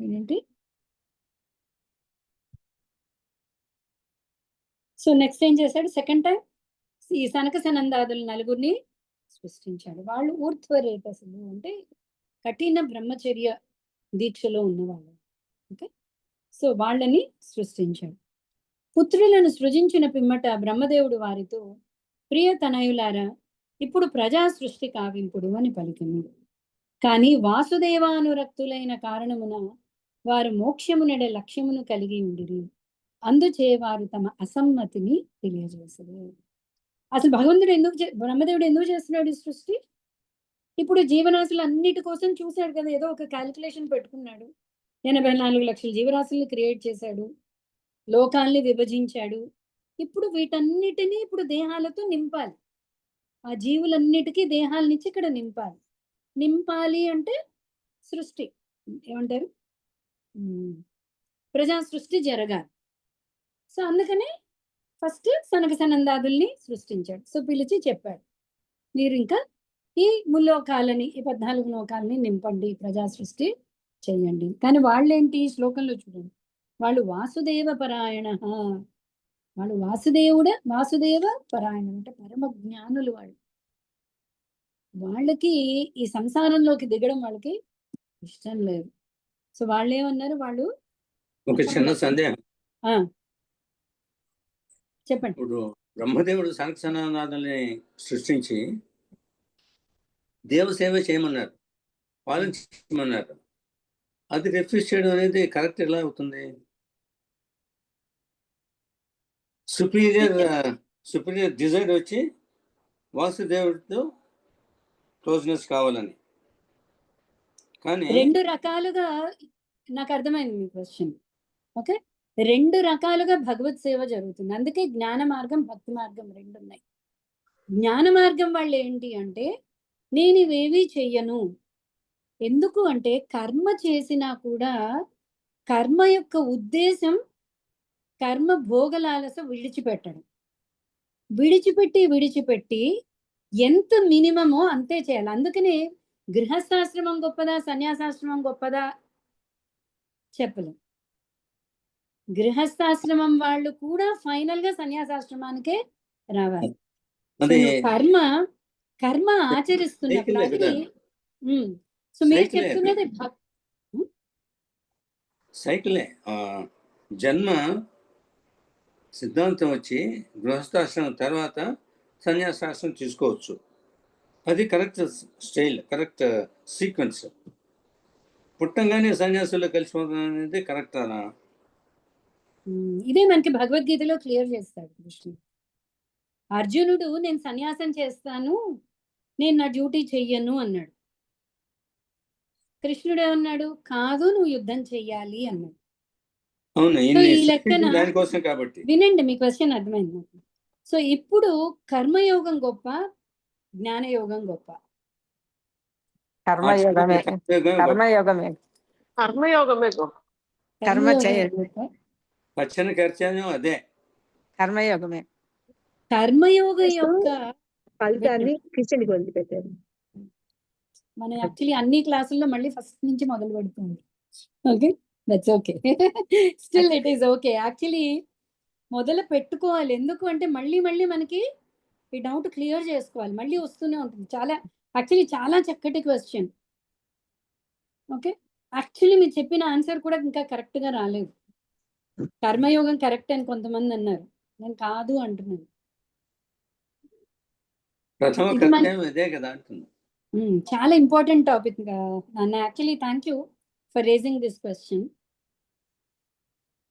ఏంటి? సో నెక్స్ట్ ఏం చేశాడు, సెకండ్ టైం ఈ సనక సనందాదులు 4 సృష్టించాడు. వాళ్ళు ఊర్ధ్వరేతసులు అంటే కఠిన బ్రహ్మచర్య దీక్షలో ఉన్నవాళ్ళు. ఓకే, సో వాళ్ళని సృష్టించాడు. పుత్రులను సృజించిన పిమ్మట బ్రహ్మదేవుడు వారితో, ప్రియ తనయులారా, ఇప్పుడు ప్రజా సృష్టి కావింపుడు అని పలికిను. కానీ వాసుదేవానురక్తులైన కారణమున వారు మోక్షమునడే లక్ష్యమును కలిగి ఉండిరి. అందుచే వారు తమ అసమ్మతిని తెలియజేశారు. అసలు భగవంతుడు ఎందుకు బ్రహ్మదేవుడు ఎందుకు చేస్తున్నాడు ఈ సృష్టి? ఇప్పుడు జీవరాశులు అన్నిటి కోసం చూశాడు కదా, ఏదో ఒక క్యాలిక్యులేషన్ పెట్టుకున్నాడు. 84 లక్షల జీవరాశుల్ని క్రియేట్ చేశాడు, లోకాల్ని విభజించాడు. ఇప్పుడు వీటన్నిటినీ ఇప్పుడు దేహాలతో నింపాలి. ఆ జీవులన్నిటికీ దేహాలనిచ్చి ఇక్కడ నింపాలి. నింపాలి అంటే సృష్టి ఏమంటారు, ప్రజా సృష్టి జరగాలి. సో అందుకనే ఫస్ట్ సనక సనందాదుల్ని సృష్టించాడు. సో పిలిచి చెప్పాడు, మీరు ఇంకా ఈ ముల్లోకాలని, ఈ 14 లోకాలని నింపండి, ప్రజా సృష్టి చెయ్యండి. కానీ వాళ్ళేంటి, ఈ శ్లోకంలో చూడండి, వాళ్ళు వాసుదేవ పరాయణ, వాళ్ళు వాసుదేవ పరాయణ అంటే పరమ జ్ఞానులు. వాళ్ళకి ఈ సంసారంలోకి దిగడం వాళ్ళకి ఇష్టం లేదు. సో వాళ్ళు ఏమన్నారు, వాళ్ళు ఒక చిన్న సందేహం. చెప్పండి. ఇప్పుడు బ్రహ్మదేవుడు సనక సనందాదుల్ని సృష్టించి దేవసేవ చేయమన్నారు, పాలించమన్నారు. అది రిఫ్యూజ్ చేయడం అనేది కరెక్ట్ ఎలా అవుతుంది? సుపీరియర్ డిజైర్ వచ్చి వాసుదేవుడితో క్లోజ్నెస్ కావాలని. కానీ 2 రకాలుగా నాకు అర్థమైంది మీ క్వశ్చన్. ఓకే, 2 రకాలుగా భగవత్ సేవ జరుగుతుంది. అందుకే జ్ఞాన మార్గం, భక్తి మార్గం 2 ఉన్నాయి. జ్ఞాన మార్గం వాళ్ళు ఏంటి అంటే, నేను ఇవేవి చెయ్యను, ఎందుకు అంటే కర్మ చేసినా కూడా కర్మ యొక్క ఉద్దేశం కర్మ భోగలాలస విడిచిపెట్టడం. విడిచిపెట్టి ఎంత మినిమమో అంతే చేయాలి. అందుకనే గృహస్థాశ్రమం గొప్పదా, సన్యాసాశ్రమం గొప్పదా చెప్పలేం. గృహస్థాశ్రమం వాళ్ళు కూడా ఫైనల్ గా సన్యాసాశ్రమానికే రావాలి. కర్మ కర్మ ఆచరిస్తున్నప్పుడు సైకిలే అది కదా. సో మీరు సైకిలే అది. చెప్తున్నది సైకిలే. జన్మ సిద్ధాంతం వచ్చి గృహస్థాశ్రమం తర్వాత సన్యాసాశ్రమం తీసుకోవచ్చు. అది కరెక్ట్ స్టైల్, కరెక్ట్ సీక్వెన్స్. పుట్టంగానే సన్యాసుల్లో కలిసిపోతాం అనేది కరెక్ట్ అనా? ఇదే మనకి భగవద్గీతలో క్లియర్ చేస్తాడు కృష్ణుడు. అర్జునుడు నేను సన్యాసం చేస్తాను, నేను నా డ్యూటీ చెయ్యను అన్నాడు. కృష్ణుడు ఏమన్నాడు, కాదు నువ్వు యుద్ధం చెయ్యాలి అన్నాడు. అవును, సో ఇన్ని ఈ లెక్కన దానికోసం కాబట్టి. వినండి, మీ క్వశ్చన్ అర్థమైంది నాకు. సో ఇప్పుడు కర్మయోగం గొప్ప, జ్ఞానయోగం గొప్ప? కర్మయోగమే కర్మయోగమే కర్మయోగమే గొప్ప. కర్మ కర్మయోగం చేయాలి. గొప్ప. పచ్చని ఖర్చాను అదే. కర్మయోగమే. కర్మయోగం చేస్తూ యొక్క ఫలితాన్ని కృష్ణుడికి వదిలిపెట్టారు. మనం యాక్చువల్లీ అన్ని క్లాసుల్లో మళ్ళీ ఫస్ట్ నుంచి మొదలు పెడుతుంది. Okay, that's okay, still it is okay. Actually మొదలు పెట్టుకోవాలి. ఎందుకు అంటే మళ్ళీ మళ్ళీ మనకి ఈ డౌట్ క్లియర్ చేసుకోవాలి, మళ్ళీ వస్తూనే ఉంటుంది. చాలా చక్కటి క్వశ్చన్. ఓకే, యాక్చువల్లీ మీరు చెప్పిన ఆన్సర్ కూడా ఇంకా కరెక్ట్ గా రాలేదు. కర్మయోగం కరెక్ట్ అని కొంతమంది అన్నారు, నేను కాదు అంటున్నాను. ప్రథమ ఇది మన- కర్తవ్యం అదే కదా అంటున్నా. చాలా ఇంపార్టెంట్ టాపిక్ నాన్న. Actually thank you for raising this question.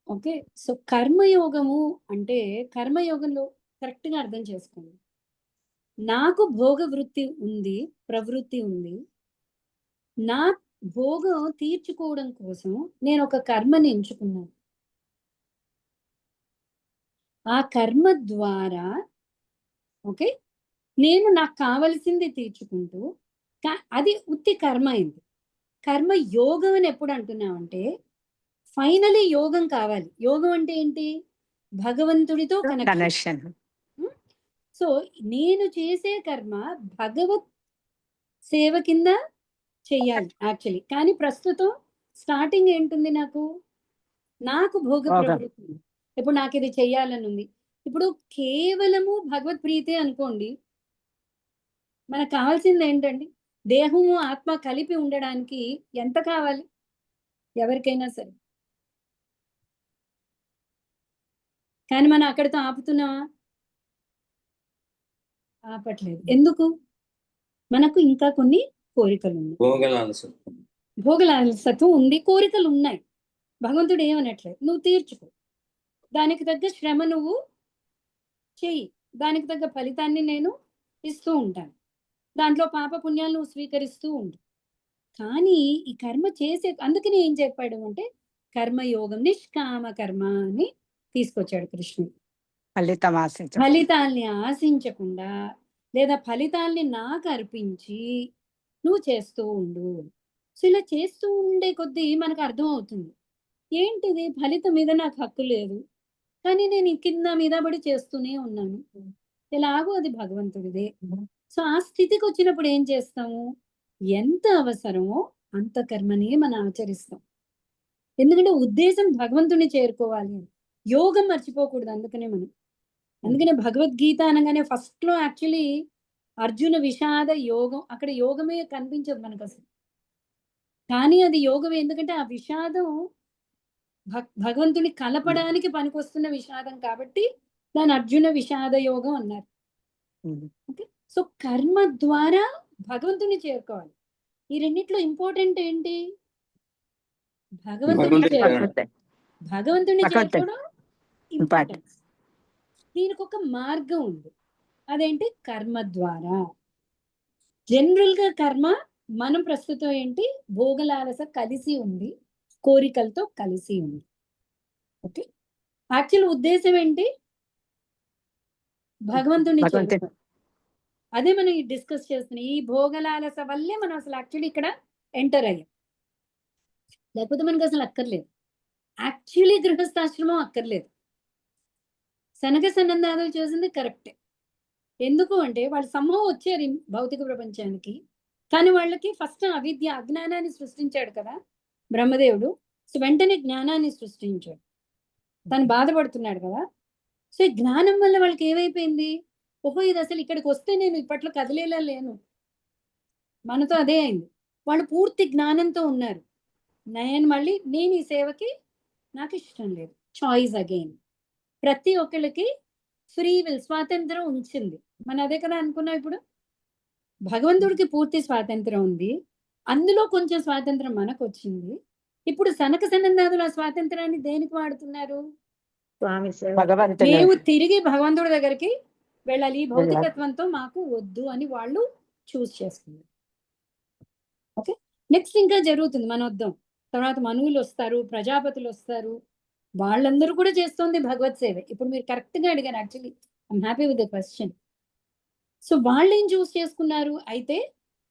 Okay, so కర్మయోగము అంటే కర్మయోగంలో కరెక్ట్గా అర్థం చేసుకోండి. నాకు భోగ వృత్తి ఉంది, ప్రవృత్తి ఉంది. నా భోగం తీర్చుకోవడం కోసం నేను ఒక కర్మని ఎంచుకున్నాను. ఆ కర్మ ద్వారా ఓకే నేను నాకు కావలసింది తీర్చుకుంటూ అది ఉత్తి కర్మ అయింది. కర్మ యోగం అని ఎప్పుడు అంటున్నామంటే ఫైనలీ యోగం కావాలి. యోగం అంటే ఏంటి? భగవంతుడితో కనెక్షన్. కనెక్షన్. సో నేను చేసే కర్మ భగవత్ సేవ కింద చెయ్యాలి యాక్చువల్లీ. కానీ ప్రస్తుతం స్టార్టింగ్ ఏంటుంది, నాకు భోగ ప్రవృత్తి ఉంది. ఇప్పుడు నాకు ఇది చెయ్యాలని ఉంది. ఇప్పుడు కేవలము భగవత్ ప్రీతే అనుకోండి, మనకు కావాల్సింది ఏంటండి? దేహము ఆత్మ కలిపి ఉండడానికి ఎంత కావాలి ఎవరికైనా సరే. కానీ మనం అక్కడితో ఆపుతున్నావా? ఆపట్లేదు. ఎందుకు? మనకు ఇంకా కొన్ని కోరికలు ఉన్నాయి, భోగలాలసత్వం ఉంది, కోరికలు ఉన్నాయి. భగవంతుడు ఏమనట్లేదు, నువ్వు తీర్చుకో, దానికి తగ్గ శ్రమ నువ్వు చెయ్యి, దానికి తగ్గ ఫలితాన్ని నేను ఇస్తూ ఉంటాను, దాంట్లో పాప పుణ్యాలు నువ్వు స్వీకరిస్తూ ఉండు. కానీ ఈ కర్మ చేసే అందుకని ఏం చెప్పాడు అంటే కర్మయోగం, నిష్కామ కర్మ అని తీసుకొచ్చాడు కృష్ణుడు. ఫలితాల్ని ఆశించకుండా లేదా ఫలితాల్ని నాకు అర్పించి నువ్వు చేస్తూ ఉండు. సో ఇలా చేస్తూ ఉండే కొద్దీ మనకు అర్థం అవుతుంది, ఏంటిది ఫలితం మీద నాకు హక్కు లేదు, కానీ నేను కింద మీద పడి చేస్తూనే ఉన్నాను, ఎలాగో అది భగవంతుడిదే. సో ఆ స్థితికి వచ్చినప్పుడు ఏం చేస్తాము? ఎంత అవసరమో అంత కర్మని మనం ఆచరిస్తాం. ఎందుకంటే ఉద్దేశం భగవంతుని చేరుకోవాలి, యోగం మర్చిపోకూడదు. అందుకనే భగవద్గీత అనగానే ఫస్ట్ లో యాక్చువల్లీ అర్జున విషాద యోగం, అక్కడ యోగమే కనిపించదు మనకు అసలు. కానీ అది యోగమే, ఎందుకంటే ఆ విషాదం భగవంతుని కలపడానికి పనికొస్తున్న విషాదం కాబట్టి దాని అర్జున విషాద యోగం అన్నారు. ఓకే, సో కర్మ ద్వారా భగవంతుని చేరుకోవాలి. ఈ రెండిట్లో ఇంపార్టెంట్ ఏంటి? భగవంతుని చేరుకోవడం ఇంపార్టెంట్. దీనికి ఒక మార్గం ఉంది, అదేంటి? కర్మ ద్వారా. జనరల్ గా కర్మ మనం ప్రస్తుతం ఏంటి? భోగలాలస కలిసి ఉంది, కోరికలతో కలిసి ఉంది. ఓకే, యాక్చువల్ ఉద్దేశం ఏంటి? భగవంతుని చేరుకోవాలి. అదే మనం డిస్కస్ చేస్తున్నాం. ఈ భోగలాలస వల్లే మనం అసలు యాక్చువల్లీ ఇక్కడ ఎంటర్ అయ్యాం, లేకపోతే మనకు అసలు అక్కర్లేదు. యాక్చువల్లీ గృహస్థాశ్రమం అక్కర్లేదు. సనక సనందాదులు చేసింది కరెక్టే. ఎందుకు అంటే వాళ్ళు సంభవం వచ్చారు ఈ భౌతిక ప్రపంచానికి, కానీ వాళ్ళకి ఫస్ట్ అవిద్య అజ్ఞానాన్ని సృష్టించాడు కదా బ్రహ్మదేవుడు. సో వెంటనే జ్ఞానాన్ని సృష్టించాడు, తను బాధపడుతున్నాడు కదా. సో ఈ జ్ఞానం వల్ల వాళ్ళకి ఏమైపోయింది? ఓహో ఇది అసలు ఇక్కడికి వస్తే నేను ఇప్పట్లో కదిలేలా లేను. మనతో అదే అయింది. వాళ్ళు పూర్తి జ్ఞానంతో ఉన్నారు. నేను ఈ సేవకి నాకు ఇష్టం లేదు. Choice again. ప్రతి ఒక్కళ్ళకి ఫ్రీ విల్, స్వాతంత్రం ఉంచింది. మనం అదే కదా అనుకున్నాం. ఇప్పుడు భగవంతుడికి పూర్తి స్వాతంత్రం ఉంది, అందులో కొంచెం స్వాతంత్రం మనకు వచ్చింది. ఇప్పుడు సనక సనందాదులు ఆ స్వాతంత్రాన్ని దేనికి వాడుతున్నారు? స్వామి సేవ. భగవంతుని మేము తిరిగి భగవంతుడి దగ్గరికి వెళ్ళాలి, ఈ భౌతికత్వంతో మాకు వద్దు అని వాళ్ళు చూస్ చేసుకున్నారు. ఓకే, నెక్స్ట్ ఇంకా జరుగుతుంది మన వద్దాం. తర్వాత మనువులు వస్తారు, ప్రజాపతులు వస్తారు, వాళ్ళందరూ కూడా చేస్తుంది భగవత్ సేవ. ఇప్పుడు మీరు కరెక్ట్ గా అడిగారు. Actually I'm happy with the question. So వాళ్ళు ఏం చూస్ చేసుకున్నారు? అయితే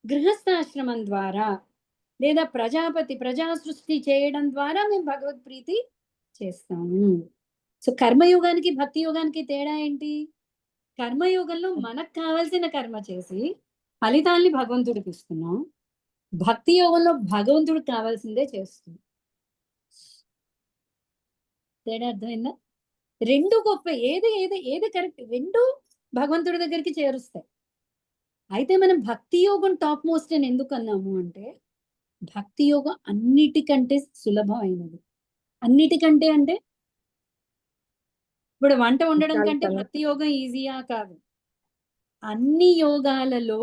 గృహస్థాశ్రమం ద్వారా లేదా ప్రజా సృష్టి చేయడం ద్వారా మేము భగవత్ ప్రీతి చేస్తాము. సో కర్మయోగానికి భక్తి యోగానికి తేడా ఏంటి? కర్మయోగంలో మనకు కావాల్సిన కర్మ చేసి ఫలితాల్ని భగవంతుడికి ఇస్తున్నాం. భక్తి యోగంలో భగవంతుడికి కావాల్సిందే చేస్తున్నాం. తేడా అర్థమైందా? రెండు గొప్ప. ఏది ఏది ఏది కరెక్ట్? రెండు భగవంతుడి దగ్గరికి చేరుస్తాయి. అయితే మనం భక్తి యోగం టాప్ మోస్ట్ అని ఎందుకు అన్నాము అంటే, భక్తి యోగం అన్నిటికంటే సులభమైనది. అన్నిటికంటే అంటే ఇప్పుడు వంట వండడం కంటే భక్తి యోగం ఈజీయా? కాదు. అన్ని యోగాలలో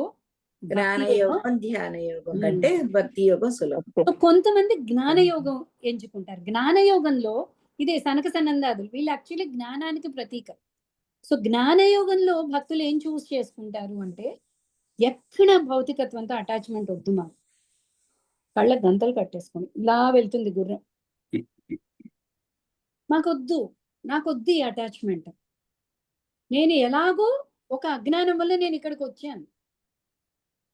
జ్ఞాన భక్తి యోగం. యోగం ధ్యాన యోగం కంటే భక్తి యోగం సులభం. కొంతమంది జ్ఞాన యోగం ఎంచుకుంటారు. జ్ఞాన యోగంలో ఇదే సనక సనందాదులు, వీళ్ళు యాక్చువల్లీ జ్ఞానానికి ప్రతీక. సో జ్ఞాన యోగంలో భక్తులు ఏం చూస్ చేసుకుంటారు అంటే, ఎక్కడ భౌతికత్వంతో అటాచ్మెంట్ వద్దు, మాకు కళ్ళ గంతలు కట్టేసుకొని ఇలా వెళ్తుంది గుర్రం, మాకొద్దు, నాకొద్దు ఈ అటాచ్మెంట్. నేను ఎలాగో ఒక అజ్ఞానం వల్ల నేను ఇక్కడికి వచ్చాను,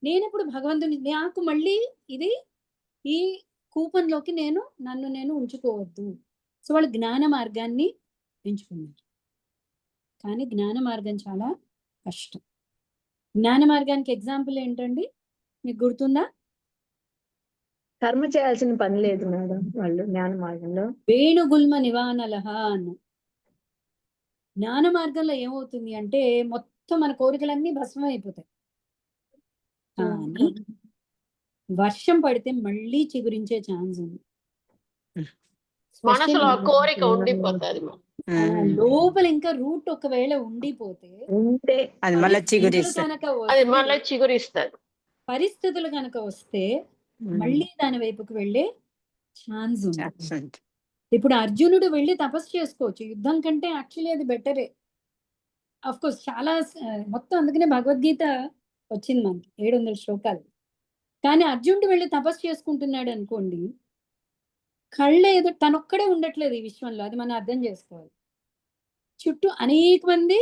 నేను ఇప్పుడు భగవంతుని, నాకు మళ్ళీ ఇది ఈ కూపంలోకి నన్ను నేను ఉంచుకోవద్దు. సో వాళ్ళు జ్ఞాన మార్గాన్ని ఎంచుకున్నారు. కానీ జ్ఞాన మార్గం చాలా కష్టం. జ్ఞాన మార్గానికి ఎగ్జాంపుల్ ఏంటండి? మీకు గుర్తుందా? కర్మ చేయాల్సిన పని లేదు మేడం వాళ్ళు జ్ఞాన మార్గంలో. వేణుగుల్మ నివానలహ అన్న జ్ఞాన మార్గంలో ఏమవుతుంది అంటే, మొత్తం మన కోరికలన్నీ భస్మం అయిపోతాయి. కానీ వర్షం పడితే మళ్ళీ చిగురించే ఛాన్స్ ఉంది. మనసులో కోరిక ఉండిపోతుంది. లోపల ఇంకా రూట్ ఒకవేళ ఉండిపోతే ఉంటే అది మళ్ళీ అది మళ్ళీ చిగురిస్తారు. పరిస్థితులు కనుక వస్తే మళ్ళీ దాని వైపుకు వెళ్ళే ఛాన్స్ ఉంది. ఇప్పుడు అర్జునుడు వెళ్ళి తపస్సు చేసుకోవచ్చు, యుద్ధం కంటే యాక్చువల్లీ అది బెటరే. అఫ్ కోర్స్ చాలా మొత్తం అందుకనే భగవద్గీత వచ్చింది మనకి 700 శ్లోకాలు. కానీ అర్జునుడు వెళ్ళి తపస్సు చేసుకుంటున్నాడు అనుకోండి, కళ్ళే ఏదో తనొక్కడే ఉండట్లేదు ఈ విశ్వంలో, అది మనం అర్థం చేసుకోవాలి. చుట్టూ అనేక మంది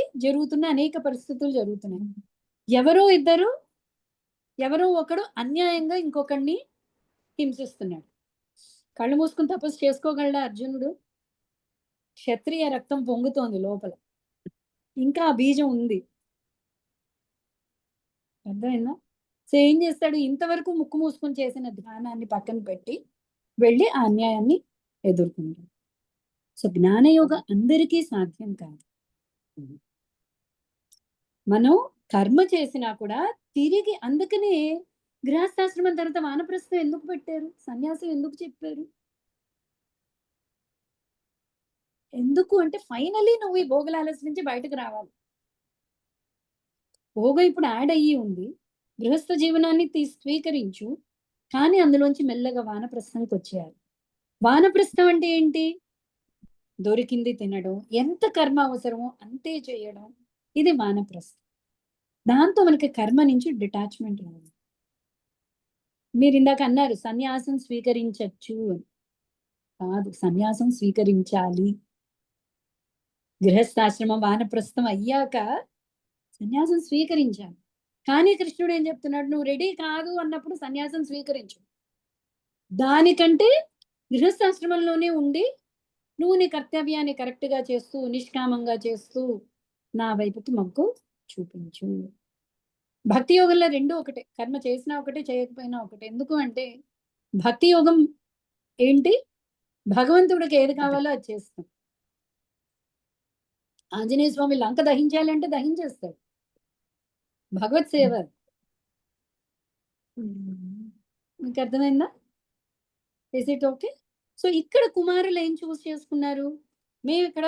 అనేక పరిస్థితులు జరుగుతున్నాయి. ఎవరో ఒకడు అన్యాయంగా ఇంకొకడిని హింసిస్తున్నాడు. కళ్ళు మూసుకుని తపస్సు చేసుకోగలడా అర్జునుడు? క్షత్రియ రక్తం పొంగుతోంది లోపల, ఇంకా ఆ బీజం ఉంది. అర్థమైందా? సో ఏం చేస్తాడు? ఇంతవరకు ముక్కు మూసుకొని చేసిన ధ్యానాన్ని పక్కన పెట్టి వెళ్ళి ఆ అన్యాయాన్ని ఎదుర్కొంటాడు. సో జ్ఞానయోగం అందరికీ సాధ్యం కాదు. మనం కర్మ చేసినా కూడా తిరిగి, అందుకనే గృహస్థాశ్రమం తర్వాత వానప్రస్థం ఎందుకు పెట్టారు? సన్యాసం ఎందుకు చెప్పారు? ఎందుకు అంటే ఫైనలీ నువ్వు ఈ భోగలాలస్ నుంచి బయటకు రావాలి. భోగం ఇప్పుడు యాడ్ అయ్యి ఉంది, గృహస్థ జీవనాన్ని స్వీకరించు, కానీ అందులోంచి మెల్లగా వానప్రస్థానికి వచ్చేయాలి. వానప్రస్థం అంటే ఏంటి? దొరికింది తినడం, ఎంత కర్మ అవసరమో అంతే చేయడం, ఇది వానప్రస్థం. దాంతో మనకి కర్మ నుంచి డిటాచ్మెంట్ రాదు. మీరు ఇందాక అన్నారు సన్యాసం స్వీకరించచ్చు అని. కాదు, సన్యాసం స్వీకరించాలి. గృహస్థాశ్రమం వానప్రస్థం అయ్యాక సన్యాసం స్వీకరించాలి. కానీ కృష్ణుడు ఏం చెప్తున్నాడు? నువ్వు రెడీ కాదు అన్నప్పుడు సన్యాసం స్వీకరించు. దానికంటే గృహస్థాశ్రమంలోనే ఉండి నువ్వు నీ కర్తవ్యాన్ని కరెక్ట్ గా చేస్తూ, నిష్కామంగా చేస్తూ నా వైపుకి మొగ్గు చూపించు. భక్తి యోగంలో రెండు ఒకటే, కర్మ చేసినా ఒకటే, చేయకపోయినా ఒకటే. ఎందుకు అంటే భక్తి యోగం ఏంటి? భగవంతుడికి ఏది కావాలో అది చేస్తాం. ఆంజనేయ స్వామి లంక దహించాలంటే దహించేస్తాడు. భగవత్ సేవ. మీకు అర్థమైందా? Is it okay? సో ఇక్కడ కుమారులు ఏం చూస్ చేసుకున్నారు? మేము ఇక్కడ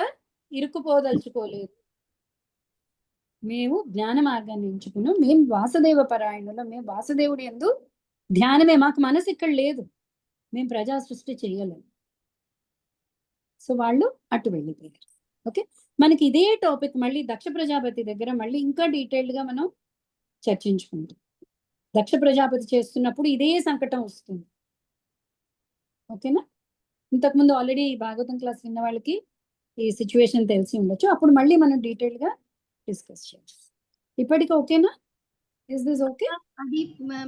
ఇరుక్కుపోదలుచుకోలేదు, మేము జ్ఞాన మార్గాన్ని ఎంచుకున్నాం, మేము వాసుదేవ పరాయణులం, మేము వాసుదేవుడి యందు ధ్యానమే, మాకు మనసు ఇక్కడ లేదు, మేము ప్రజా సృష్టి చేయలేము. సో వాళ్ళు అటు వెళ్ళిపోయారు. ఓకే, మనకి ఇదే టాపిక్ మళ్ళీ దక్ష ప్రజాపతి దగ్గర మళ్ళీ ఇంకా డీటెయిల్డ్ గా మనం చర్చించుకుంటాం. దక్ష ప్రజాపతి చేస్తున్నప్పుడు ఇదే సంకటం వస్తుంది. ఓకేనా? ఇంతకుముందు ఆల్రెడీ భాగవతం క్లాస్ విన్న వాళ్ళకి ఈ సిచ్యువేషన్ తెలిసి ఉండొచ్చు. అప్పుడు మళ్ళీ మనం డీటెయిల్ గా డిస్కస్ చేయొచ్చు. ఇప్పటికి ఓకేనా? Is this okay? అది